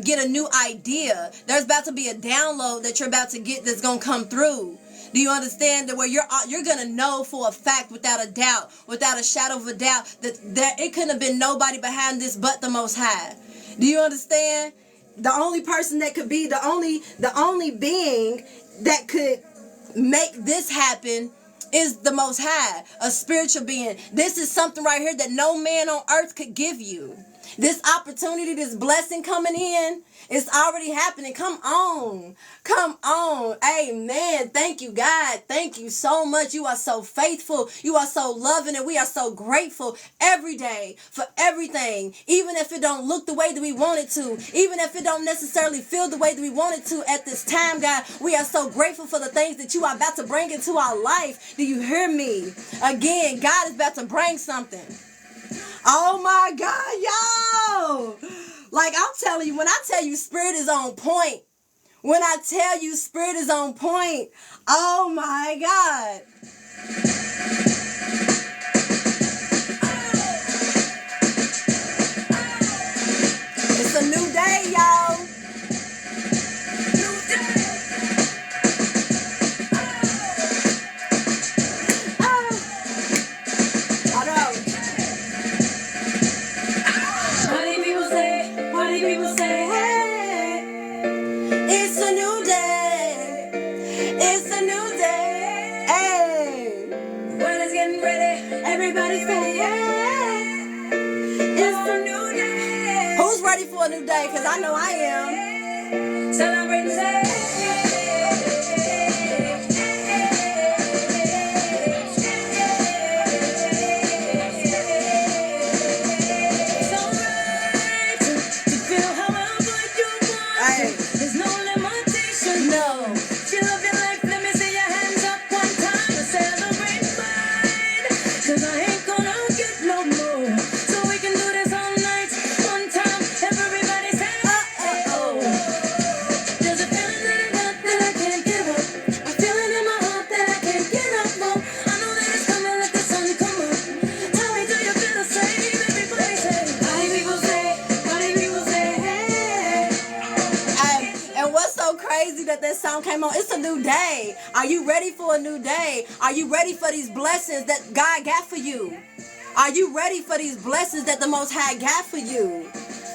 C: get a new idea. There's about to be a download that you're about to get that's going to come through. Do you understand that where you're going to know for a fact, without a doubt, without a shadow of a doubt, that it couldn't have been nobody behind this but the Most High. Do you understand? The only person that could be, the only being that could make this happen is the Most High, a spiritual being. This is something right here that no man on earth could give you. This opportunity, this blessing coming in, it's already happening. Come on. Come on. Amen. Thank you, God. Thank you so much. You are so faithful. You are so loving, and we are so grateful every day for everything. Even if it don't look the way that we want it to, even if it don't necessarily feel the way that we want it to at this time, God, we are so grateful for the things that you are about to bring into our life. Do you hear me? Again, God is about to bring something. Oh my God, yo! Like I'm telling you, when I tell you spirit is on point, when I tell you spirit is on point, oh my God. It's a say, hey, it's a new day. It's a new day. Hey,
B: World is getting ready.
C: everybody say, hey,
B: It's a new day.
C: who's ready for a new day? Because I know I am.
B: Celebrate and say. It's alright to feel however you want.
C: Hey.
B: There's no limitation.
C: No.
B: Feel of your life, let me see your hands up one time to celebrate mine. 'Cause I ain't gonna get no more. So we can do this all night, one time. Everybody say, oh. There's a feeling that I got that I can't give up. A feeling in my heart that I can't get up for. I know that it's coming, let the sun come up. Tell me, do you feel the same? Everybody say, party people say, hey.
C: And what's so crazy that song came on? It's a new day. Are you ready for a new day? Are you ready for these blessings that God got for you? Are you ready for these blessings that the Most High got for you?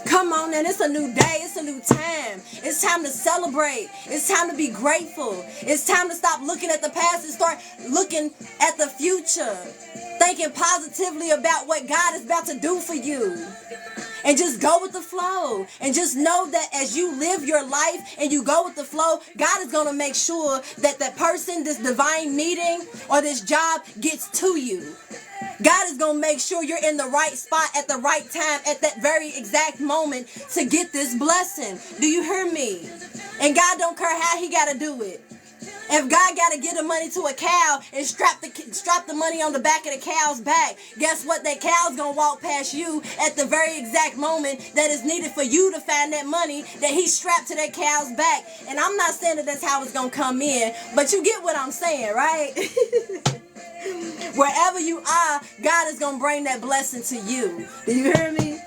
C: Come on, and it's a new day. It's a new time. It's time to celebrate. It's time to be grateful. It's time to stop looking at the past and start looking at the future. Thinking positively about what God is about to do for you. And just go with the flow. And just know that as you live your life and you go with the flow, God is going to make sure that that person, this divine meeting or this job gets to you. God is going to make sure you're in the right spot at the right time at that very exact moment to get this blessing. Do you hear me? And God don't care how he got to do it. If God got to give the money to a cow and strap the money on the back of the cow's back, guess what? That cow's going to walk past you at the very exact moment that is needed for you to find that money that he strapped to that cow's back. And I'm not saying that that's how it's going to come in, but you get what I'm saying, right? Wherever you are, God is going to bring that blessing to you. Do you hear me?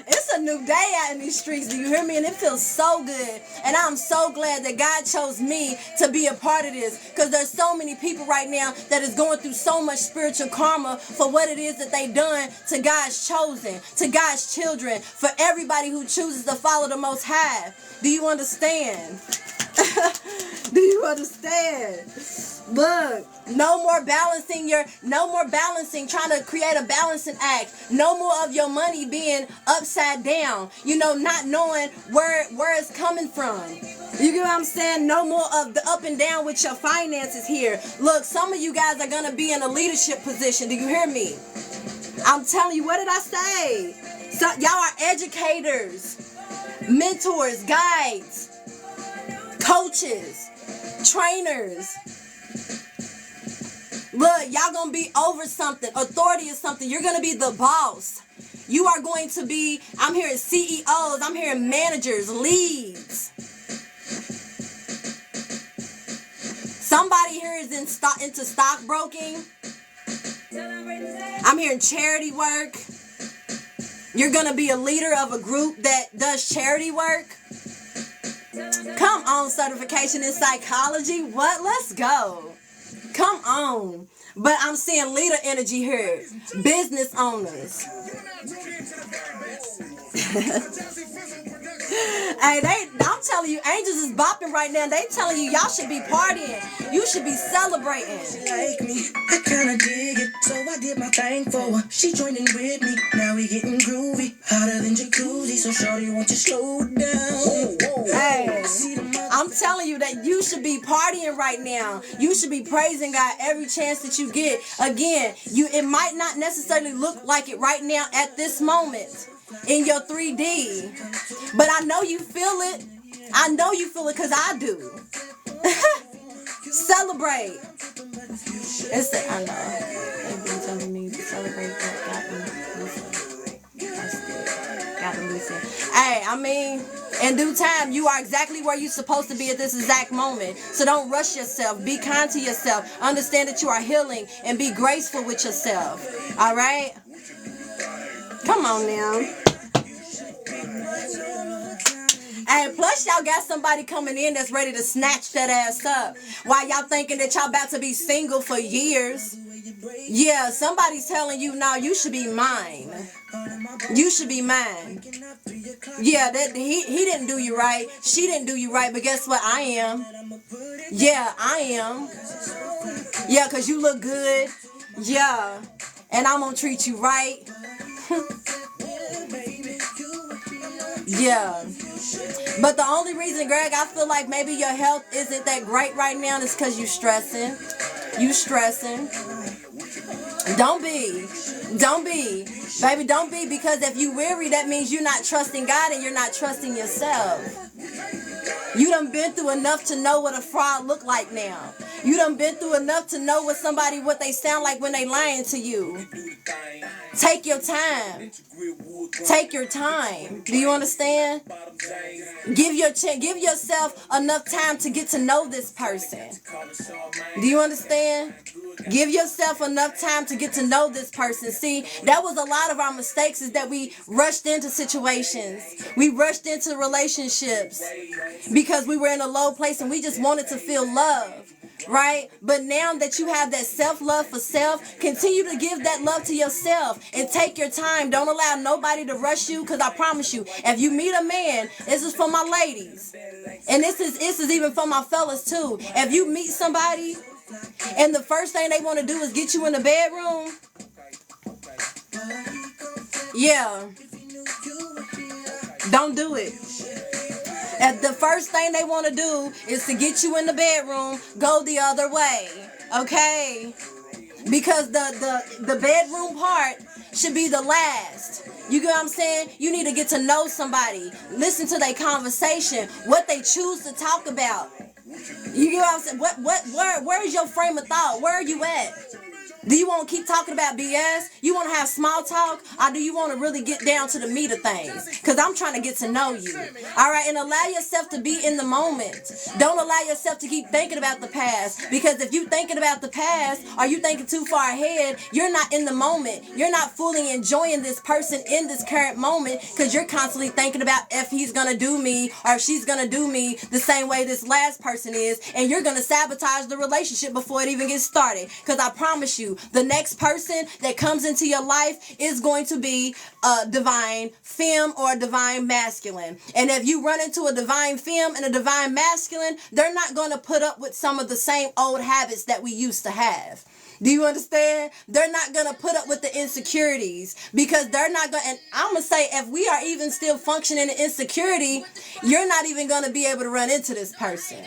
C: It's a new day out in these streets. Do you hear me? And it feels so good. And I'm so glad that God chose me to be a part of this. Because there's so many people right now that is going through so much spiritual karma for what it is that they done to God's chosen, to God's children, for everybody who chooses to follow the Most High. Do you understand? Do you understand? Look, no more balancing, trying to create a balancing act. No more of your money being upside down, not knowing where it's coming from. You get what I'm saying? No more of the up and down with your finances here. Look, some of you guys are going to be in a leadership position. Do you hear me? I'm telling you, what did I say? So, y'all are educators, mentors, guides, coaches, trainers. Look, y'all gonna be over something. Authority is something. You're gonna be the boss. You are going to be, I'm hearing CEOs, I'm hearing managers, leads. Somebody here is into stockbroking. I'm hearing charity work. You're gonna be a leader of a group that does charity work. Come on, certification in psychology. What? Let's go. Come on. But I'm seeing leader energy here. Business owners. Hey, I'm telling you, angels is bopping right now. They telling you y'all should be partying. You should be celebrating.
A: She like me, I kinda dig it, so I did my thing for her. She joining with me, now we getting groovy, hotter than jacuzzi. So shorty, won't you slow it down?
C: Hey, I'm telling you that you should be partying right now. You should be praising God every chance that you get. Again, it might not necessarily look like it right now at this moment in your 3D, but I know you feel it. I know you feel it because I do. Celebrate. I know. They've been telling me to celebrate that. Got to listen. Hey, I mean, in due time, you are exactly where you're supposed to be at this exact moment. So don't rush yourself. Be kind to yourself. Understand that you are healing and be graceful with yourself. All right? Come on now. And plus y'all got somebody coming in that's ready to snatch that ass up. While y'all thinking that y'all about to be single for years. Yeah, somebody's telling you, no, you should be mine. You should be mine. Yeah, that he didn't do you right. She didn't do you right, but guess what? I am. Yeah, I am. Yeah, because you look good. Yeah. And I'm going to treat you right. Yeah. But the only reason, Greg, I feel like maybe your health isn't that great right now is because you stressing. You stressing. Don't be. Don't be. Baby, don't be, because if you weary, that means you're not trusting God and you're not trusting yourself. You done been through enough to know what a fraud look like now. You done been through enough to know what they sound like when they lying to you. Take your time. Take your time. Do you understand? Give yourself enough time to get to know this person. Do you understand? Give yourself enough time to get to know this person. See, that was a lot of our mistakes, is that we rushed into situations. We rushed into relationships because we were in a low place and we just wanted to feel love. Right? But now that you have that self-love for self, continue to give that love to yourself and take your time. Don't allow nobody to rush you, because I promise you, if you meet a man, this is for my ladies, and this is even for my fellas too. If you meet somebody and the first thing they want to do is get you in the bedroom, yeah, don't do it. If the first thing they want to do is to get you in the bedroom, go the other way, okay? Because the bedroom part should be the last. You get what I'm saying? You need to get to know somebody. Listen to their conversation, what they choose to talk about. You get what I'm saying? Where is your frame of thought? Where are you at? Do you want to keep talking about BS? You want to have small talk? Or do you want to really get down to the meat of things? Because I'm trying to get to know you. All right? And allow yourself to be in the moment. Don't allow yourself to keep thinking about the past. Because if you're thinking about the past, or you thinking too far ahead, you're not in the moment. You're not fully enjoying this person in this current moment, because you're constantly thinking about if he's going to do me or if she's going to do me the same way this last person is. And you're going to sabotage the relationship before it even gets started. Because I promise you, the next person that comes into your life is going to be a divine femme or a divine masculine. And if you run into a divine femme and a divine masculine, they're not going to put up with some of the same old habits that we used to have. Do you understand? They're not going to put up with the insecurities, because they're not going to, and I'm going to say, if we are even still functioning in insecurity, you're not even going to be able to run into this person.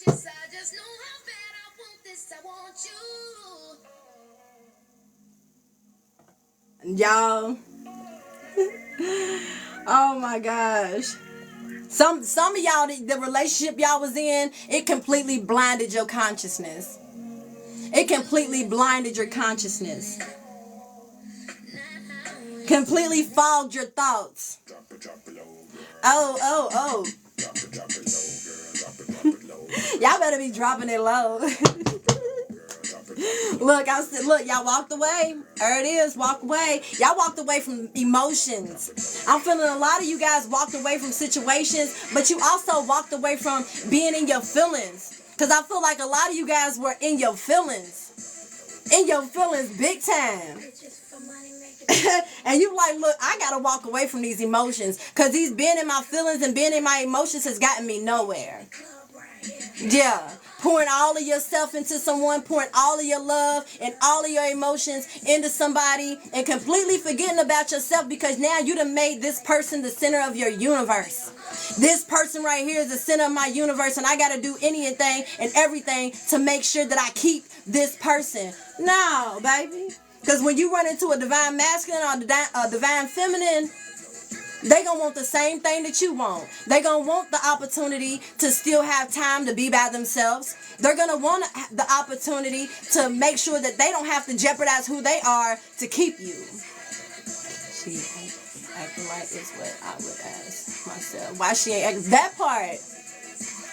B: I just know how bad I want this. I want you.
C: Y'all. Oh my gosh. Some of y'all, the relationship y'all was in, it completely blinded your consciousness. It completely blinded your consciousness. Completely fogged your thoughts. Oh. Y'all better be dropping it low. Look, y'all walked away. There it is, walk away. Y'all walked away from emotions. I'm feeling a lot of you guys walked away from situations, but you also walked away from being in your feelings. Because I feel like a lot of you guys were in your feelings. In your feelings big time. And you like, look, I got to walk away from these emotions, because these being in my feelings and being in my emotions has gotten me nowhere. Yeah. Pouring all of yourself into someone, pouring all of your love and all of your emotions into somebody, and completely forgetting about yourself, because now you done made this person the center of your universe. This person right here is the center of my universe, and I got to do anything and everything to make sure that I keep this person. No, baby. Because when you run into a divine masculine or a divine feminine, they gonna want the same thing that you want. They gonna want the opportunity to still have time to be by themselves. They're gonna want the opportunity to make sure that they don't have to jeopardize who they are to keep you. She acting like it's what I would ask myself. Why she ain't acting? That part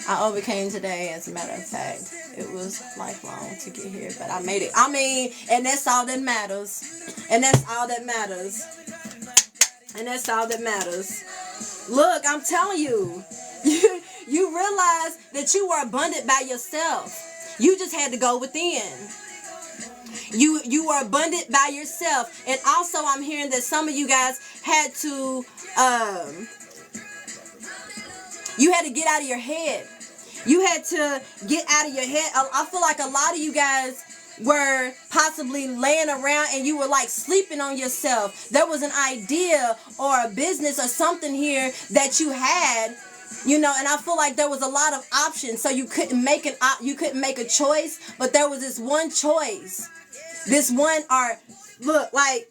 C: I overcame today, as a matter of fact. It was lifelong to get here, but I made it. I mean, and that's all that matters. And that's all that matters. And that's all that matters. Look, I'm telling you, you realize that you were abundant by yourself. You just had to go within. You are abundant by yourself. And also I'm hearing that some of you guys had to you had to get out of your head. You had to get out of your head. I feel like a lot of you guys were possibly laying around and you were like sleeping on yourself. There was an idea or a business or something here that you had, you know, and I feel like there was a lot of options, so you couldn't make a choice, but there was this one choice. This one, or look, like,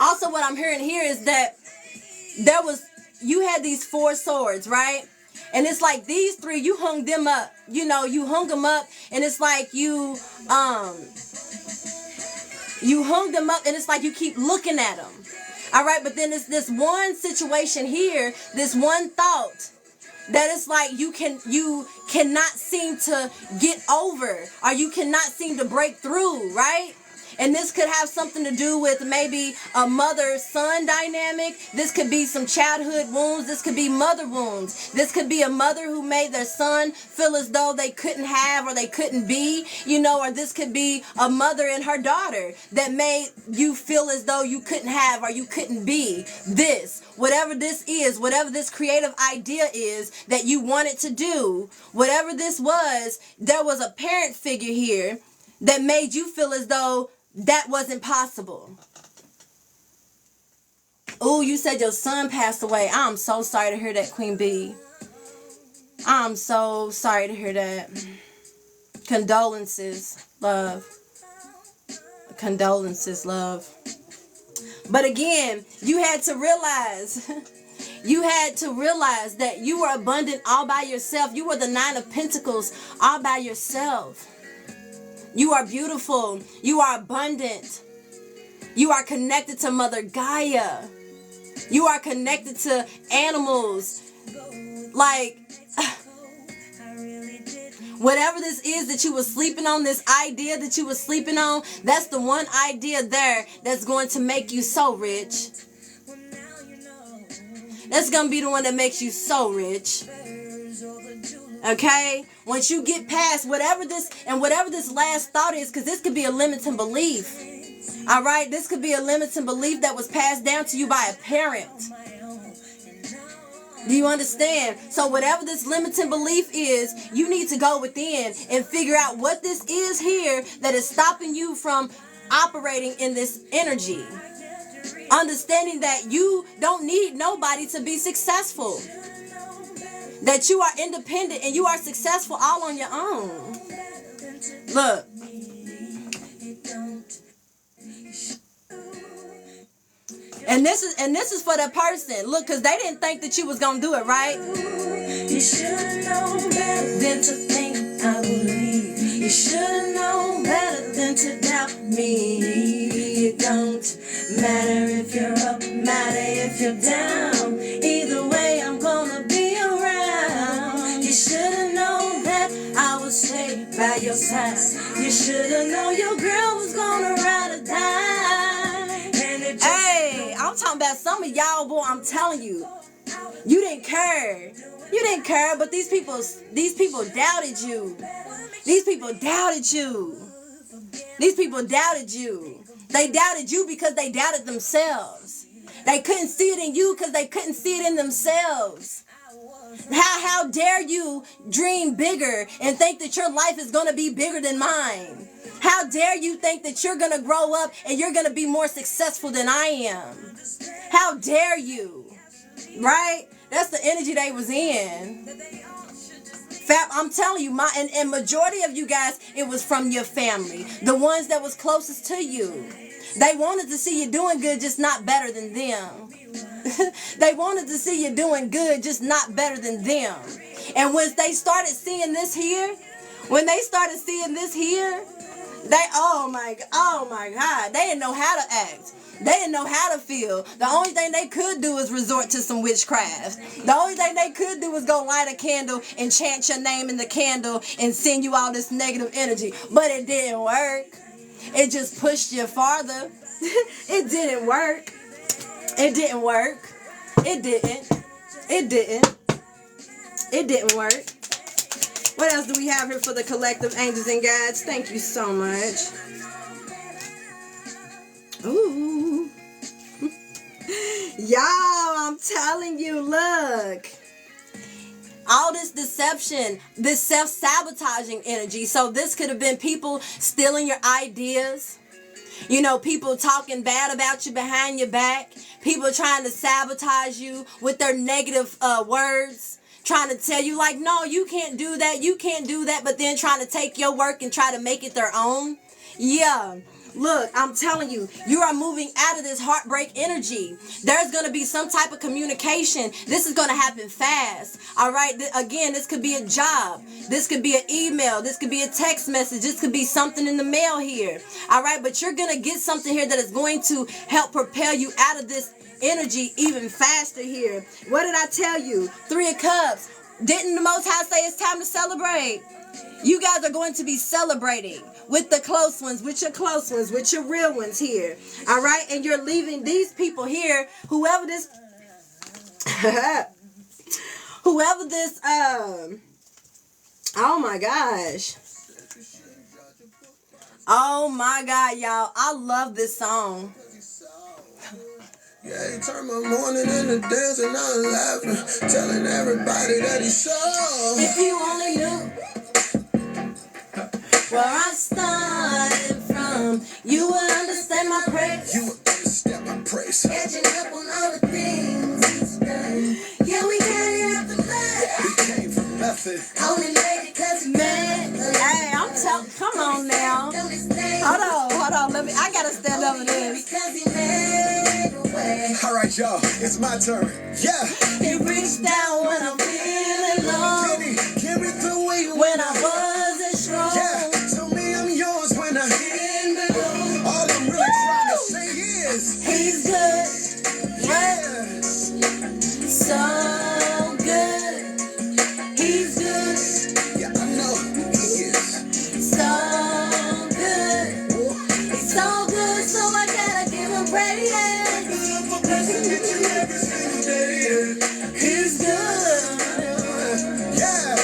C: also what I'm hearing here is that you had these 4 swords, right? And it's like these 3, you hung them up, you know, you hung them up, and it's like you hung them up, and it's like you keep looking at them. All right, but then it's this one situation here, this one thought that it's like you cannot seem to get over, or you cannot seem to break through, right? And this could have something to do with maybe a mother-son dynamic. This could be some childhood wounds. This could be mother wounds. This could be a mother who made their son feel as though they couldn't have or they couldn't be, you know, or this could be a mother and her daughter that made you feel as though you couldn't have or you couldn't be this. Whatever this is, whatever this creative idea is that you wanted to do, whatever this was, there was a parent figure here that made you feel as though that wasn't possible. Oh, you said your son passed away. I'm so sorry to hear that, Queen Bee. I'm so sorry to hear that. Condolences, love. Condolences, love. But again, you had to realize that you were abundant all by yourself. You were the 9 of Pentacles all by yourself. You are beautiful. You are abundant. You are connected to Mother Gaia. You are connected to animals. Like, whatever this is that you were sleeping on, this idea that you were sleeping on, that's the one idea there that's going to make you so rich. That's going to be the one that makes you so rich. Okay? Once you get past whatever this last thought is, because this could be a limiting belief. All right? This could be a limiting belief that was passed down to you by a parent. Do you understand? So whatever this limiting belief is, you need to go within and figure out what this is here that is stopping you from operating in this energy. Understanding that you don't need nobody to be successful. That you are independent and you are successful all on your own. Look. And this is for that person. Look, because they didn't think that you was going to do it, right?
B: You should have known better than to think I would leave. You should have known better than to doubt me. It don't matter if you're up, matter if you're down. Either way, I'm gonna be around. You should have known that I would stay by your side. You should have known your girl was gonna ride or die.
C: Hey, I'm talking about some of y'all, boy. I'm telling you, you didn't care. You didn't care, but these people doubted you. These people doubted you. These people doubted you. They doubted you because they doubted themselves. They couldn't see it in you because they couldn't see it in themselves. How dare you dream bigger and think that your life is going to be bigger than mine? How dare you think that you're going to grow up and you're going to be more successful than I am? How dare you? Right? That's the energy they was in. I'm telling you, and majority of you guys, it was from your family. The ones that was closest to you. They wanted to see you doing good, just not better than them. They wanted to see you doing good, just not better than them. And when they started seeing this here, oh my God, they didn't know how to act. They didn't know how to feel. The only thing they could do is resort to some witchcraft. The only thing they could do was go light a candle and chant your name in the candle and send you all this negative energy. But it didn't work. It just pushed you farther. It didn't work. It didn't work. It didn't. It didn't. It didn't work. What else do we have here for the collective angels and guides? Thank you so much. Ooh. Y'all, I'm telling you, look. All this deception, this self-sabotaging energy. So this could have been people stealing your ideas. You know, people talking bad about you behind your back. People trying to sabotage you with their negative words. Trying to tell you like, no, you can't do that. You can't do that. But then trying to take your work and try to make it their own. Yeah. Look, I'm telling you, you are moving out of this heartbreak energy. There's going to be some type of communication. This is going to happen fast. All right. Again, this could be a job. This could be an email. This could be a text message. This could be something in the mail here. All right. But you're going to get something here that is going to help propel you out of this energy even faster here. What did I tell you? 3 of Cups. Didn't the Most High say it's time to celebrate? You guys are going to be celebrating with the close ones, with your close ones, with your real ones here. All right? And you're leaving these people here, whoever this, oh my gosh. Oh my God, y'all. I love this song.
A: Yeah, he turned my morning into dancing, I'm laughing, telling everybody that he's so.
C: If you only knew where I started from, you would understand my praise.
A: You would understand my praise.
C: Catching up on all the things he's done. Yeah, we got it out the mud.
A: We came from nothing.
C: Only made it 'cause he mad. Hey, I'm telling, come on now. Hold on. I gotta stand up in this.
D: Because he made a way.
A: All right, y'all, it's my turn. Yeah.
C: He reached down when I'm feeling low.
A: Give me the way
C: When I wasn't strong.
A: Yeah, tell me I'm yours when I'm in below. All I'm really trying to say is
C: He's good.
A: yeah.
C: So good. He's good.
A: Yeah, I know he is.
C: So good. He's so good, so I gotta give him praise. He's good.
A: Yeah.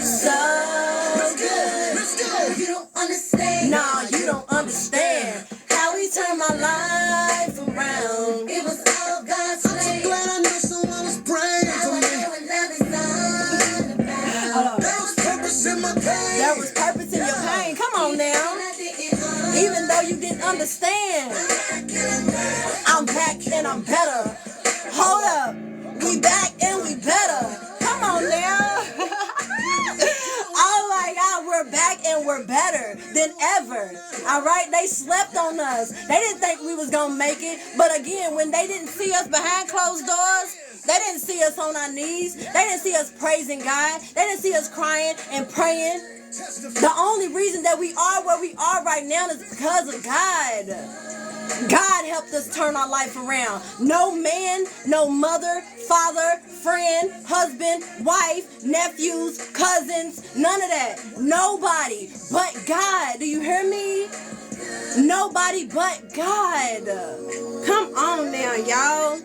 C: So good.
A: Let's go.
D: You don't understand.
C: No, you don't understand how he turned my life around.
D: It was all God's
A: I'm so
D: plan.
A: glad I know someone was praying
D: Now
A: for
D: I
A: me.
D: know what love is all about.
C: Hold on.
A: There was purpose in my pain.
C: There was purpose in your pain. Come on now.
D: I didn't
C: Even though you didn't understand, I'm back and I'm better. Hold up. We back and we better. Come on now. Oh my God, we're back and we're better than ever. All right, they slept on us. They didn't think we was gonna make it. But again, when they didn't see us behind closed doors, they didn't see us on our knees. They didn't see us praising God. They didn't see us crying and praying. The only reason that we are where we are right now is because of God. God helped us turn our life around. No man, no mother, father, friend, husband, wife, nephews, cousins, none of that. Nobody but God. Do you hear me? Nobody but God. Come on now, y'all.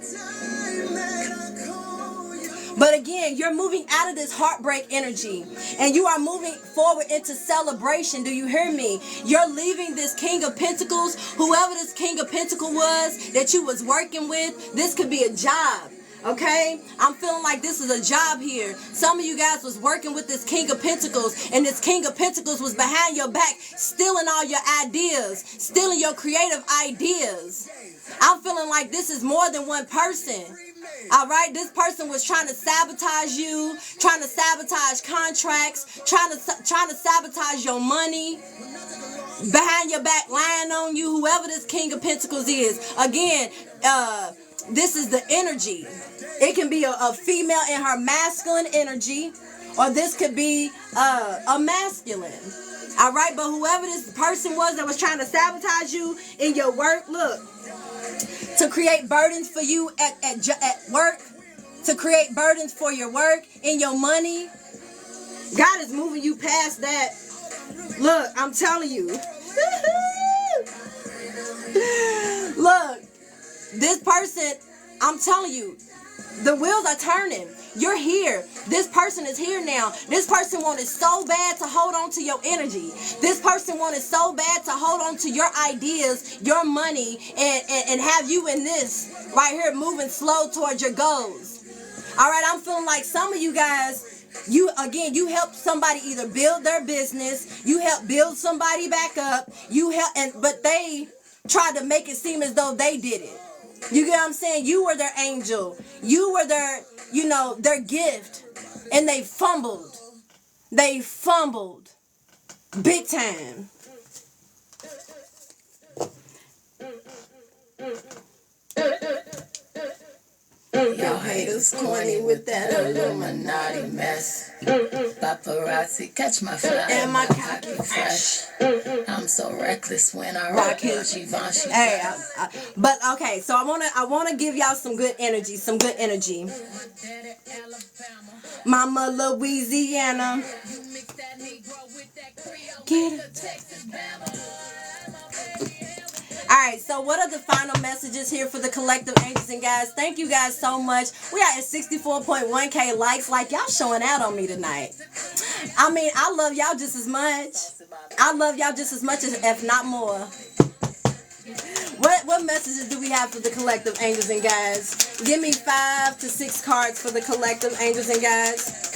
C: But again, you're moving out of this heartbreak energy and you are moving forward into celebration. Do you hear me? You're leaving this King of Pentacles, whoever this King of Pentacles was that you was working with. This could be a job. Okay, I'm feeling like this is a job here. Some of you guys was working with this King of Pentacles, and this King of Pentacles was behind your back, stealing all your ideas, stealing your creative ideas. I'm feeling like this is more than one person. All right, this person was trying to sabotage you, trying to sabotage contracts, trying to sabotage your money, behind your back, lying on you. Whoever this King of Pentacles is, again, this is the energy. It can be a female in her masculine energy, or this could be a masculine. All right, but whoever this person was that was trying to sabotage you in your work, look, to create burdens for you at work, to create burdens for your work and your money. God is moving you past that. Look, I'm telling you. Look, this person, I'm telling you, the wheels are turning. You're here. This person is here now. This person wanted so bad to hold on to your energy. This person wanted so bad to hold on to your ideas, your money, and have you in this right here moving slow towards your goals. All right, I'm feeling like some of you guys, you helped somebody either build their business, you helped build somebody back up, but they tried to make it seem as though they did it. You get what I'm saying? You were their angel. You were their, their gift. And they fumbled. They fumbled. Big time.
B: Y'all haters corny with that Illuminati mess. Paparazzi catch my fly
C: and my cocky
B: fresh. I'm so reckless when I rock his Givenchy.
C: Hey, but okay, so I wanna give y'all some good energy, Mama Louisiana. Get it. Alright, so what are the final messages here for the collective angels and guys? Thank you guys so much. We are at 64.1K likes. Like, y'all showing out on me tonight. I mean, I love y'all just as much. I love y'all just as much, as if not more. What messages do we have for the collective angels and guys? Give me 5 to 6 cards for the collective angels and guys.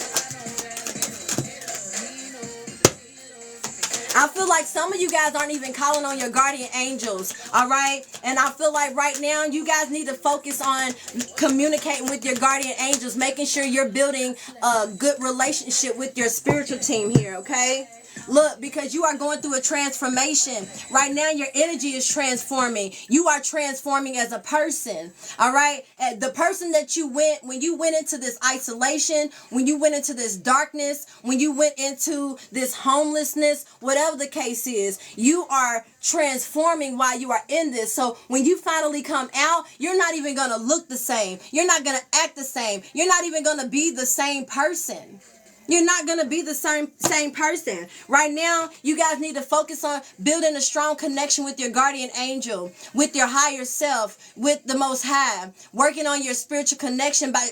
C: I feel like some of you guys aren't even calling on your guardian angels, all right? And I feel like right now you guys need to focus on communicating with your guardian angels, making sure you're building a good relationship with your spiritual team here, okay? Look, because you are going through a transformation. Right now, your energy is transforming. You are transforming as a person, all right? And the person that when you went into this isolation, when you went into this darkness, when you went into this homelessness, whatever the case is, you are transforming while you are in this. So when you finally come out, you're not even going to look the same. You're not going to act the same. You're not even going to be the same person. You're not going to be the same person. Right now, you guys need to focus on building a strong connection with your guardian angel, with your higher self, with the Most High. Working on your spiritual connection by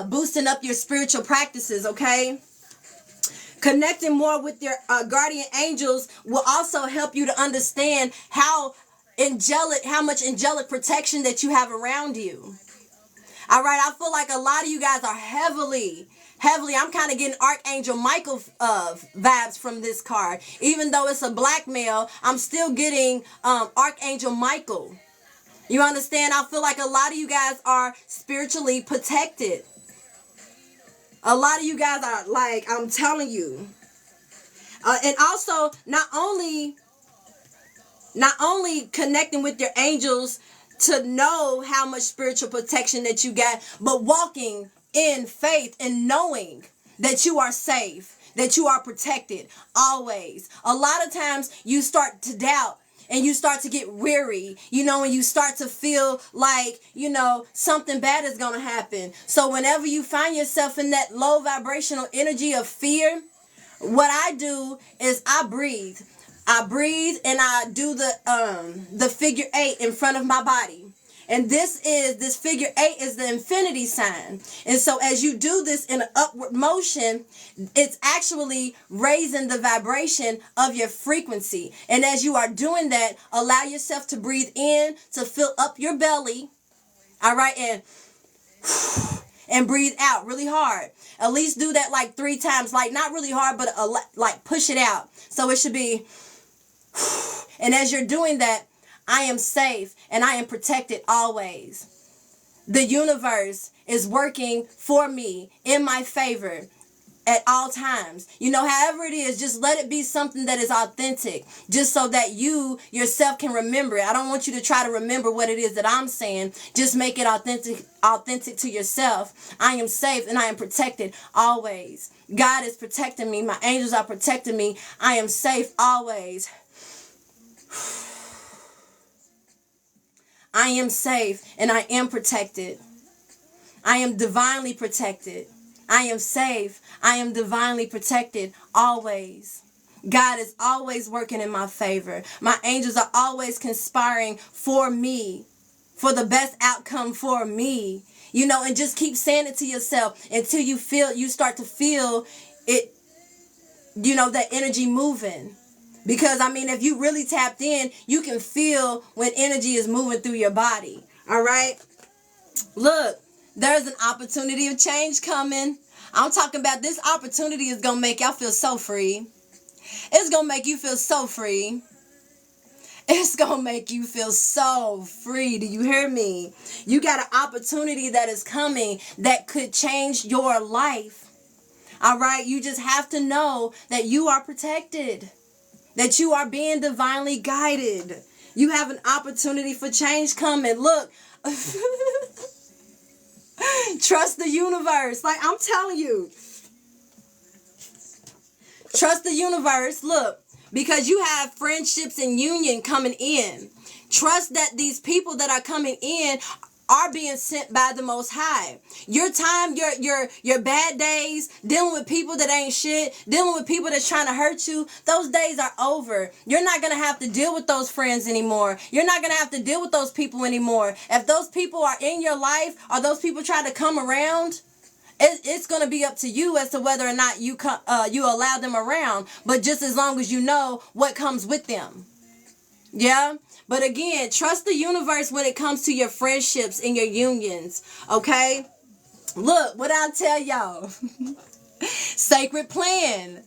C: boosting up your spiritual practices, okay? Connecting more with your guardian angels will also help you to understand how much angelic protection that you have around you. All right, I feel like a lot of you guys are heavily, I'm kind of getting Archangel Michael vibes from this card. Even though it's a black male, I'm still getting Archangel Michael. You understand? I feel like a lot of you guys are spiritually protected. A lot of you guys are, like, I'm telling you. And also, not only connecting with your angels to know how much spiritual protection that you got, but walking in faith and knowing that you are safe, that you are protected always. A lot of times you start to doubt and you start to get weary, and you start to feel like, something bad is going to happen. So whenever you find yourself in that low vibrational energy of fear, what I do is I breathe. I breathe and I do the figure 8 in front of my body. And this figure 8 is the infinity sign. And so as you do this in an upward motion, it's actually raising the vibration of your frequency. And as you are doing that, allow yourself to breathe in, to fill up your belly. All right. And breathe out really hard. At least do that like 3 times. Like not really hard, but like push it out. So it should be. And as you're doing that, I am safe and I am protected always. The universe is working for me in my favor at all times. However it is, just let it be something that is authentic, just so that you yourself can remember it. I don't want you to try to remember what it is that I'm saying. Just make it authentic to yourself. I am safe and I am protected always. God is protecting me. My angels are protecting me. I am safe always. I am safe and I am protected. I am divinely protected. I am safe. I am divinely protected always. God is always working in my favor. My angels are always conspiring for me, for the best outcome for me. You know, and just keep saying it to yourself until you start to feel it, you know, that energy moving. Because, I mean, if you really tapped in, you can feel when energy is moving through your body. All right? Look, there's an opportunity of change coming. I'm talking about this opportunity is going to make y'all feel so free. It's going to make you feel so free. It's going to make you feel so free. Do you hear me? You got an opportunity that is coming that could change your life. All right? You just have to know that you are protected, that you are being divinely guided. You have an opportunity for change coming. Look, trust the universe. Like, I'm telling you, trust the universe. Look, because you have friendships and union coming in. Trust that these people that are coming in are being sent by the Most High. Your time, your bad days, dealing with people that ain't shit, dealing with people that's trying to hurt you, those days are over. You're not going to have to deal with those friends anymore. You're not going to have to deal with those people anymore. If those people are in your life or those people try to come around, it's going to be up to you as to whether or not you allow them around. But just as long as you know what comes with them. Yeah? But again, trust the universe when it comes to your friendships and your unions. Okay? Look, what I tell y'all. Sacred plan.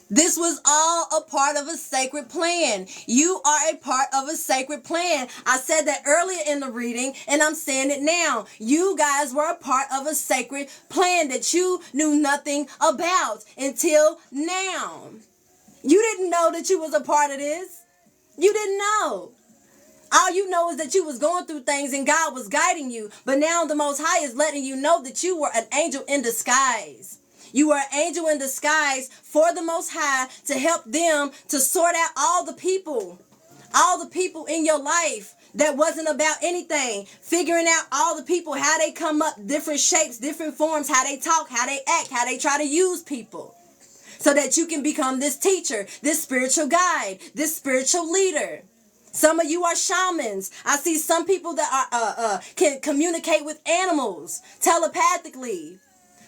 C: This was all a part of a sacred plan. You are a part of a sacred plan. I said that earlier in the reading, and I'm saying it now. You guys were a part of a sacred plan that you knew nothing about until now. You didn't know that you was a part of this. You didn't know. All you know is that you was going through things and God was guiding you. But now the Most High is letting you know that you were an angel in disguise. You were an angel in disguise for the Most High to help them to sort out all the people in your life that wasn't about anything. Figuring out all the people, how they come up, different shapes, different forms, how they talk, how they act, how they try to use people. So that you can become this teacher, this spiritual guide, this spiritual leader. Some of you are shamans. I see some people that are can communicate with animals telepathically.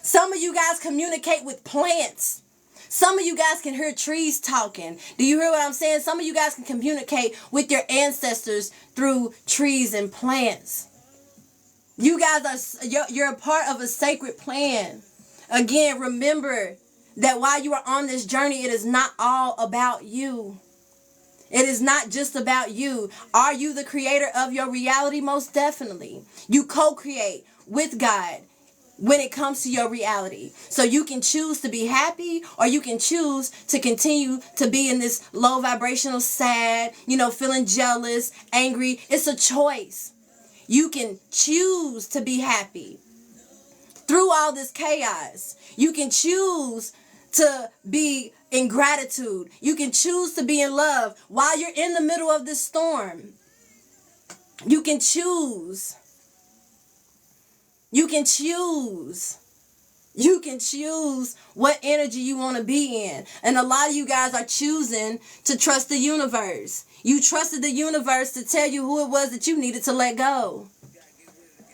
C: Some of you guys communicate with plants. Some of you guys can hear trees talking. Do you hear what I'm saying? Some of you guys can communicate with your ancestors through trees and plants. You guys you're a part of a sacred plan. Again, remember that while you are on this journey, it is not all about you. It is not just about you. Are you the creator of your reality? Most definitely. You co-create with God when it comes to your reality. So you can choose to be happy or you can choose to continue to be in this low vibrational, sad, feeling jealous, angry. It's a choice. You can choose to be happy through all this chaos. You can choose to be in gratitude. You can choose to be in love while you're in the middle of this storm. You can choose. You can choose. You can choose what energy you want to be in. And a lot of you guys are choosing to trust the universe. You trusted the universe to tell you who it was that you needed to let go.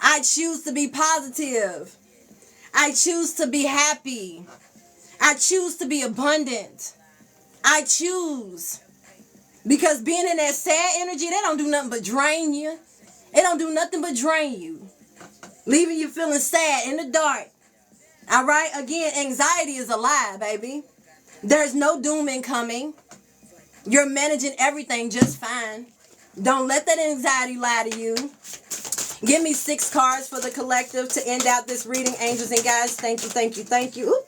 C: I choose to be positive. I choose to be happy. I choose to be abundant. I choose. Because being in that sad energy, they don't do nothing but drain you. It don't do nothing but drain you. Leaving you feeling sad in the dark. All right? Again, anxiety is a lie, baby. There's no doom incoming. You're managing everything just fine. Don't let that anxiety lie to you. Give me 6 cards for the collective to end out this reading, angels and guides. Thank you, thank you, thank you. Oop.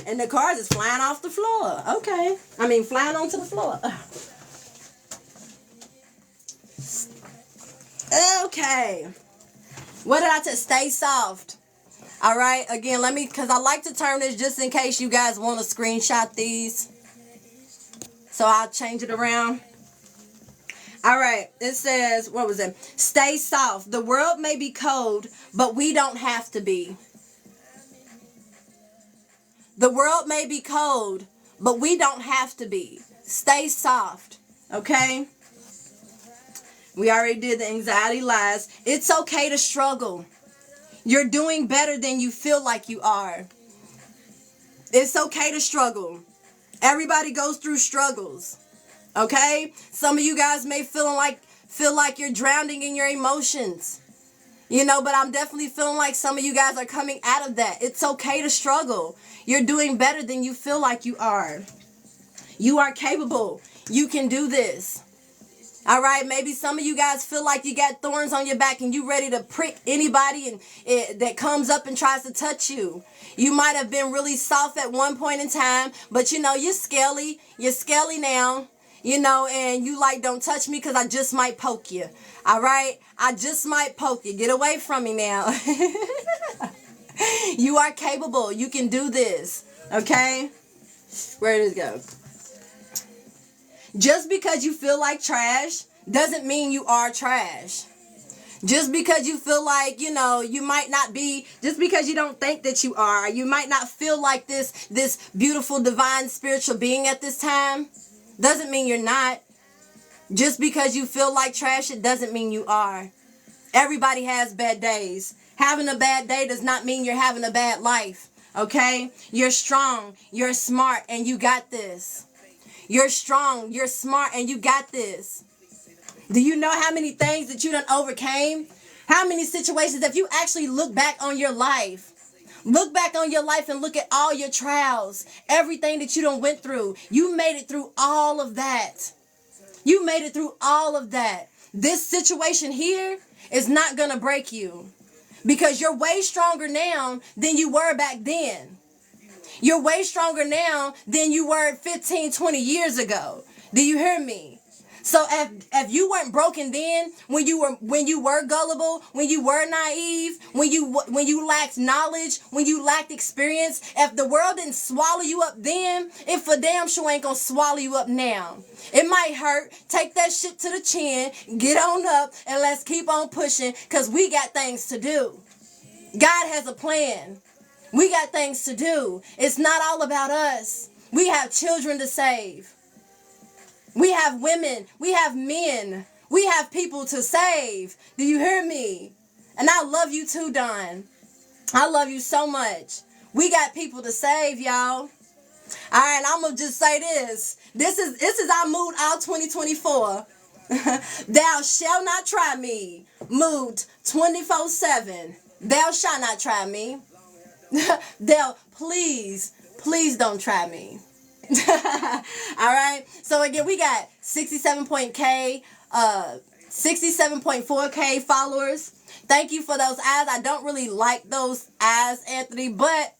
C: And the cards is flying off the floor. Okay. Flying onto the floor. Okay. What did I tell? Stay soft. All right. Again, because I like to turn this just in case you guys want to screenshot these. So I'll change it around. All right. It says, what was it? Stay soft. The world may be cold, but we don't have to be. The world may be cold, but we don't have to be. Stay soft, okay? We already did the anxiety lies. It's okay to struggle. You're doing better than you feel like you are. It's okay to struggle. Everybody goes through struggles. Okay? Some of you guys may feel like you're drowning in your emotions. You know, but I'm definitely feeling like some of you guys are coming out of that. It's okay to struggle. You're doing better than you feel like you are. You are capable. You can do this. All right, maybe some of you guys feel like you got thorns on your back and you ready to prick anybody that comes up and tries to touch you. You might have been really soft at one point in time, but you know, you're scaly. You're scaly now, you know, and you like, don't touch me because I just might poke you. All right, I just might poke you. Get away from me now. You are capable. You can do this. Okay, where did it go? Just because you feel like trash doesn't mean you are trash. Just because you feel like, you know, you might not be, just because you don't think that you are, you might not feel like this beautiful, divine, spiritual being at this time, doesn't mean you're not. Just because you feel like trash, it doesn't mean you are. Everybody has bad days. Having a bad day does not mean you're having a bad life. Okay? You're strong, you're smart, and you got this. You're strong, you're smart, and you got this. Do you know how many things that you done overcame? How many situations, if you actually look back on your life, look back on your life and look at all your trials, everything that you done went through, you made it through all of that. You made it through all of that. This situation here is not going to break you because you're way stronger now than you were back then. You're way stronger now than you were 15, 20 years ago. Do you hear me? So if you weren't broken then, when you were gullible, when you were naive, when you lacked knowledge, when you lacked experience, if the world didn't swallow you up then, it for damn sure ain't gonna swallow you up now. It might hurt. Take that shit to the chin, get on up, and let's keep on pushing, because we got things to do. God has a plan. We got things to do. It's not all about us. We have children to save. We have women. We have men. We have people to save. Do you hear me? And I love you too, Don. I love you so much. We got people to save, y'all. All right, I'm going to just say this. This is our mood out 2024. Thou shalt not try me. Mood 24/7. Thou shalt not try me. They'll please don't try me. All right. So again, we got 67.4K followers. Thank you for those eyes. I don't really like those eyes, Anthony, but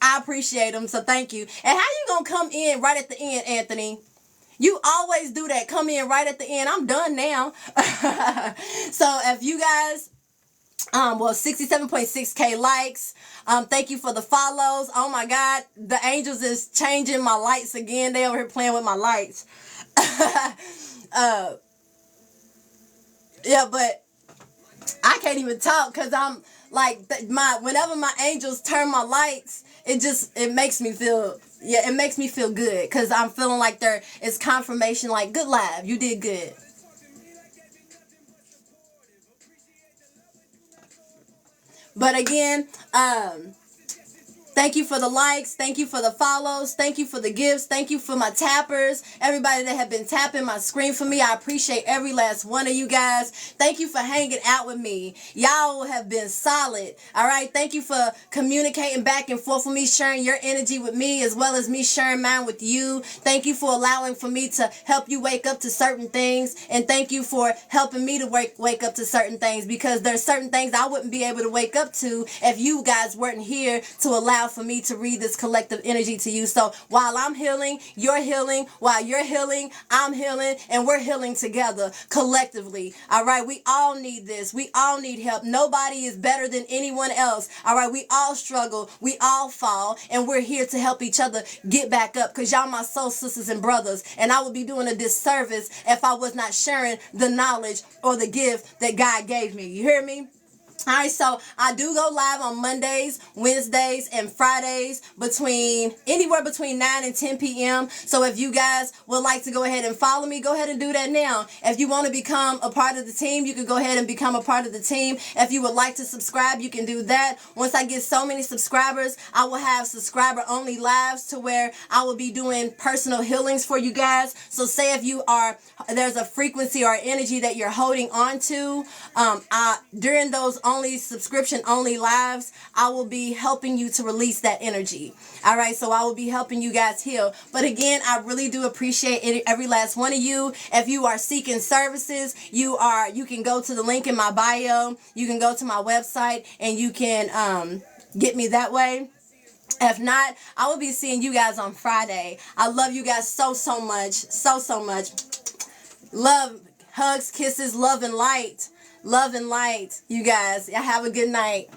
C: I appreciate them. So thank you. And how you gonna come in right at the end, Anthony? You always do that. Come in right at the end. I'm done now. So if you guys, 67.6K likes. Thank you for the follows. Oh my God, the angels is changing my lights again. They over here playing with my lights. Yeah, but I can't even talk because I'm like whenever my angels turn my lights, it makes me feel good because I'm feeling like it's confirmation. Like, good live, you did good. But again, thank you for the likes. Thank you for the follows. Thank you for the gifts. Thank you for my tappers. Everybody that have been tapping my screen for me. I appreciate every last one of you guys. Thank you for hanging out with me. Y'all have been solid. All right. Thank you for communicating back and forth with me, sharing your energy with me as well as me sharing mine with you. Thank you for allowing for me to help you wake up to certain things. And thank you for helping me to wake up to certain things, because there's certain things I wouldn't be able to wake up to if you guys weren't here to allow for me to read this collective energy to you. So while I'm healing, you're healing. While you're healing, I'm healing, and we're healing together collectively. All right, we all need this. We all need help. Nobody is better than anyone else. All right, we all struggle. We all fall, and we're here to help each other get back up, because y'all my soul sisters and brothers, and I would be doing a disservice if I was not sharing the knowledge or the gift that God gave me. You hear me? All right, so I do go live on Mondays, Wednesdays, and Fridays anywhere between 9 and 10 p.m. So if you guys would like to go ahead and follow me, go ahead and do that now. If you want to become a part of the team, you can go ahead and become a part of the team. If you would like to subscribe, you can do that. Once I get so many subscribers, I will have subscriber-only lives to where I will be doing personal healings for you guys. So say if there's a frequency or energy that you're holding on to, during those subscription only lives, I will be helping you to release that energy. All right, so I will be helping you guys heal. But again, I really do appreciate every last one of you. If you are seeking services, you can go to the link in my bio. You can go to my website and you can get me that way. If not, I will be seeing you guys on Friday. I love you guys so much. So much. Love, hugs, kisses, love and light. Love and light, you guys. Have a good night.